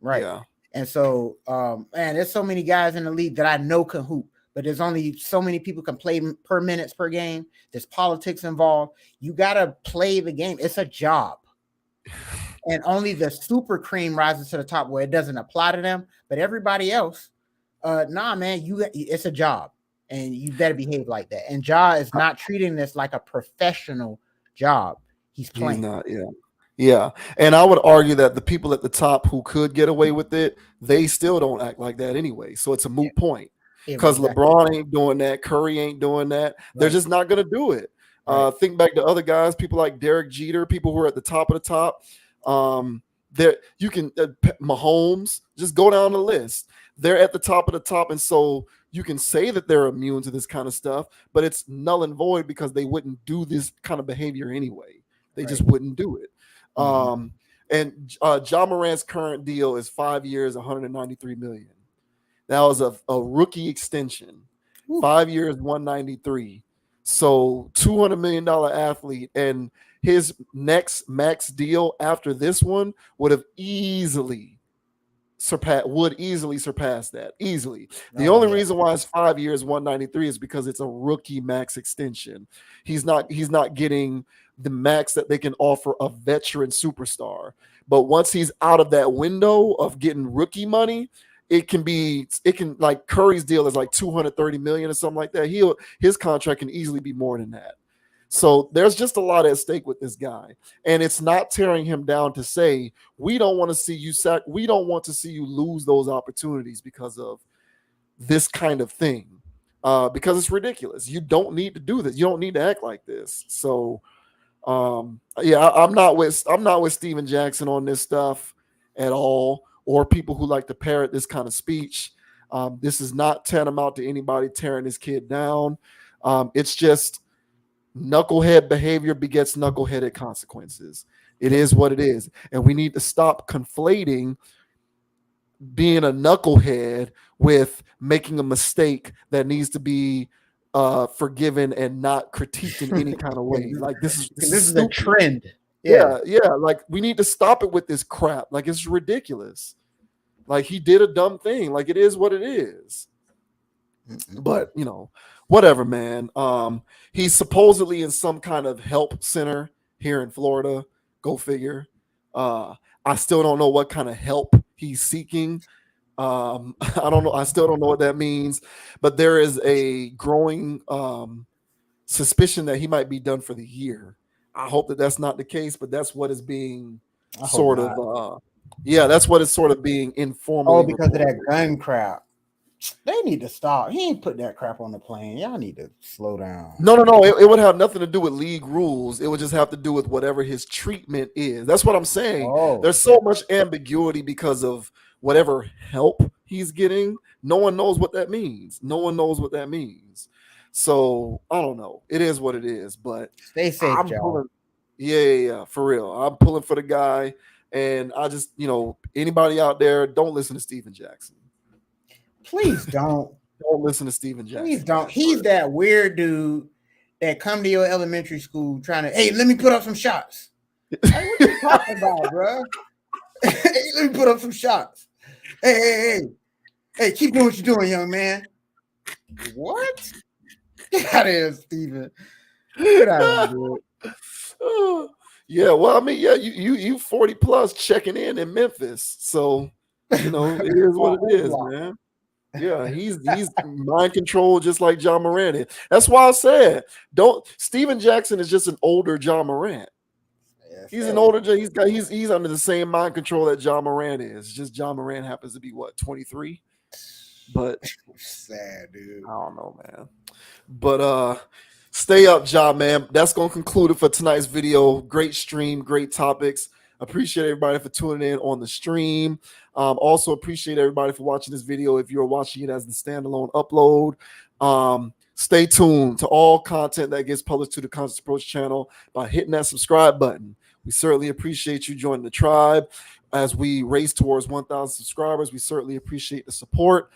Right. Yeah. And so, man, there's so many guys in the league that I know can hoop, but there's only so many people can play per minutes per game. There's politics involved. You got to play the game. It's a job. And only the super cream rises to the top where it doesn't apply to them. But everybody else, nah, man, it's a job. And you better behave like that. And Ja is not treating this like a professional job. He's playing. He's not, yeah. And I would argue that the people at the top who could get away with it, they still don't act like that anyway. So it's a moot point. Because LeBron ain't doing that. Curry ain't doing that. Right. They're just not going to do it. Right. Think back to other guys, people like Derek Jeter, people who are at the top of the top. There you can Mahomes, just go down the list. They're at the top of the top, and so you can say that they're immune to this kind of stuff, but it's null and void because they wouldn't do this kind of behavior anyway. They just wouldn't do it. And Ja Morant's current deal is 5 years, $193 million. That was a rookie extension. 5 years, 193. So $200 million athlete, and his next max deal after this one would easily surpass that. Easily. The only reason why it's 5 years, 193 is because it's a rookie max extension. He's not getting the max that they can offer a veteran superstar. But once he's out of that window of getting rookie money, it can like Curry's deal is like 230 million or something like that. His contract can easily be more than that. So there's just a lot at stake with this guy. And it's not tearing him down to say, we don't want to see you we don't want to see you lose those opportunities because of this kind of thing. Because it's ridiculous. You don't need to do this. You don't need to act like this. So I'm not with Steven Jackson on this stuff at all, or people who like to parrot this kind of speech. This is not tantamount to anybody tearing this kid down. It's just knucklehead behavior begets knuckleheaded consequences. It is what it is. And we need to stop conflating being a knucklehead with making a mistake that needs to be forgiven and not critiqued in any kind of way. Like this is a trend. Yeah. Like we need to stop it with this crap. Like it's ridiculous. Like he did a dumb thing. Like it is what it is. But whatever, man. He's supposedly in some kind of help center here in Florida. Go figure. I still don't know what kind of help he's seeking. I don't know. I still don't know what that means. But there is a growing suspicion that he might be done for the year. I hope that that's not the case, but that's what is being that's what is sort of being informally. Because reported. Of that gun crap. They need to stop. He ain't put that crap on the plane. Y'all need to slow down. No. It would have nothing to do with league rules. It would just have to do with whatever his treatment is. That's what I'm saying. There's so much ambiguity because of whatever help he's getting. No one knows what that means. So I don't know. It is what it is. But stay safe, Joe. Yeah, for real. I'm pulling for the guy. And I just, anybody out there, don't listen to Steven Jackson. Please don't. Don't listen to Steven Jackson. Please don't. He's that weird dude that come to your elementary school trying to, hey, let me put up some shots. Like, what you talking about, bro? Hey, let me put up some shots. Hey. Hey, keep doing what you're doing, young man. What? Get out of here, Steven. Get out of here, dude. Yeah, well, I mean, yeah, you 40 plus checking in Memphis, so you know it is what it is, man. Yeah, he's mind control just like Ja Morant is. That's why I said don't. Steven Jackson is just an older Ja Morant. He's an older. He's under the same mind control that Ja Morant is. Just Ja Morant happens to be what 23, but sad, dude. I don't know, man. But stay up, Ja, man. That's gonna conclude it for tonight's video. Great stream, great topics. Appreciate everybody for tuning in on the stream. Also appreciate everybody for watching this video. If you're watching it as the standalone upload, stay tuned to all content that gets published to the Conscious Approach channel by hitting that subscribe button. We certainly appreciate you joining the tribe as we race towards 1,000 subscribers. We certainly appreciate the support.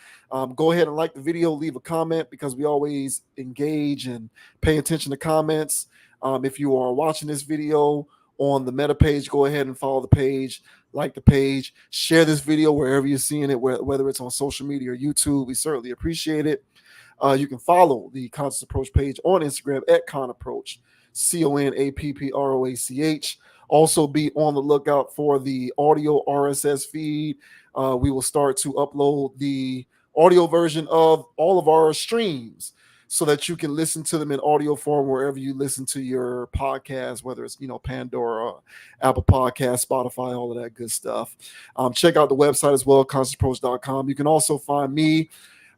Go ahead and like the video, leave a comment because we always engage and pay attention to comments. If you are watching this video on the Meta page, go ahead and follow the page, like the page, share this video wherever you're seeing it, whether it's on social media or YouTube. We certainly appreciate it. You can follow the Conscious Approach page on Instagram at ConApproach, CONAPPROACH. Also be on the lookout for the audio RSS feed. We will start to upload the audio version of all of our streams so that you can listen to them in audio form wherever you listen to your podcast, whether it's, Pandora, Apple Podcasts, Spotify, all of that good stuff. Check out the website as well, consciousapproach.com. You can also find me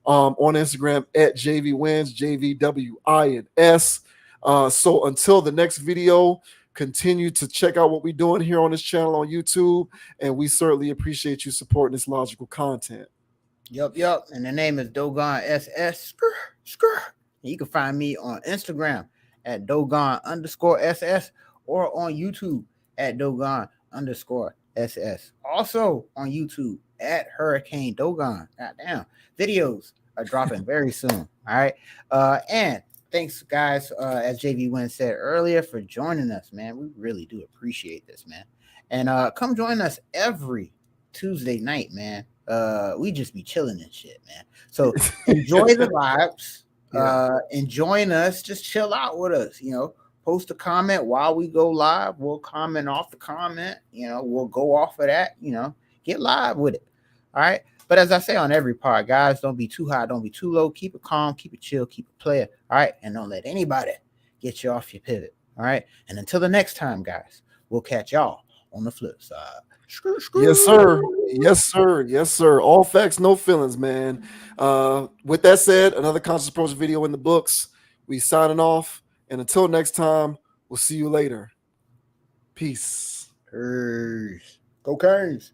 on Instagram at JVWins, JVWINS. So until the next video, continue to check out what we're doing here on this channel on YouTube, and we certainly appreciate you supporting this logical content. Yup. And the name is Dogon SS. You can find me on Instagram at Dogon_SS or on YouTube at Dogon_SS. Also on YouTube at Hurricane Dogon. Goddamn. Videos are dropping very soon. All right. And thanks, guys, as JV Wynn said earlier, for joining us, man. We really do appreciate this, man. And come join us every Tuesday night, man. We just be chilling and shit, man. So enjoy the vibes. Enjoying us. Just chill out with us, Post a comment while we go live. We'll comment off the comment. We'll go off of that, Get live with it. All right. But as I say on every part, guys, don't be too high, don't be too low. Keep it calm, keep it chill, keep it player. All right. And don't let anybody get you off your pivot. All right. And until the next time, guys, we'll catch y'all on the flip side. Yes, sir. Yes, sir. Yes, sir. All facts, no feelings, man. With that said, another Conscious Approach video in the books. We signing off. And until next time, we'll see you later. Peace. Go Canes.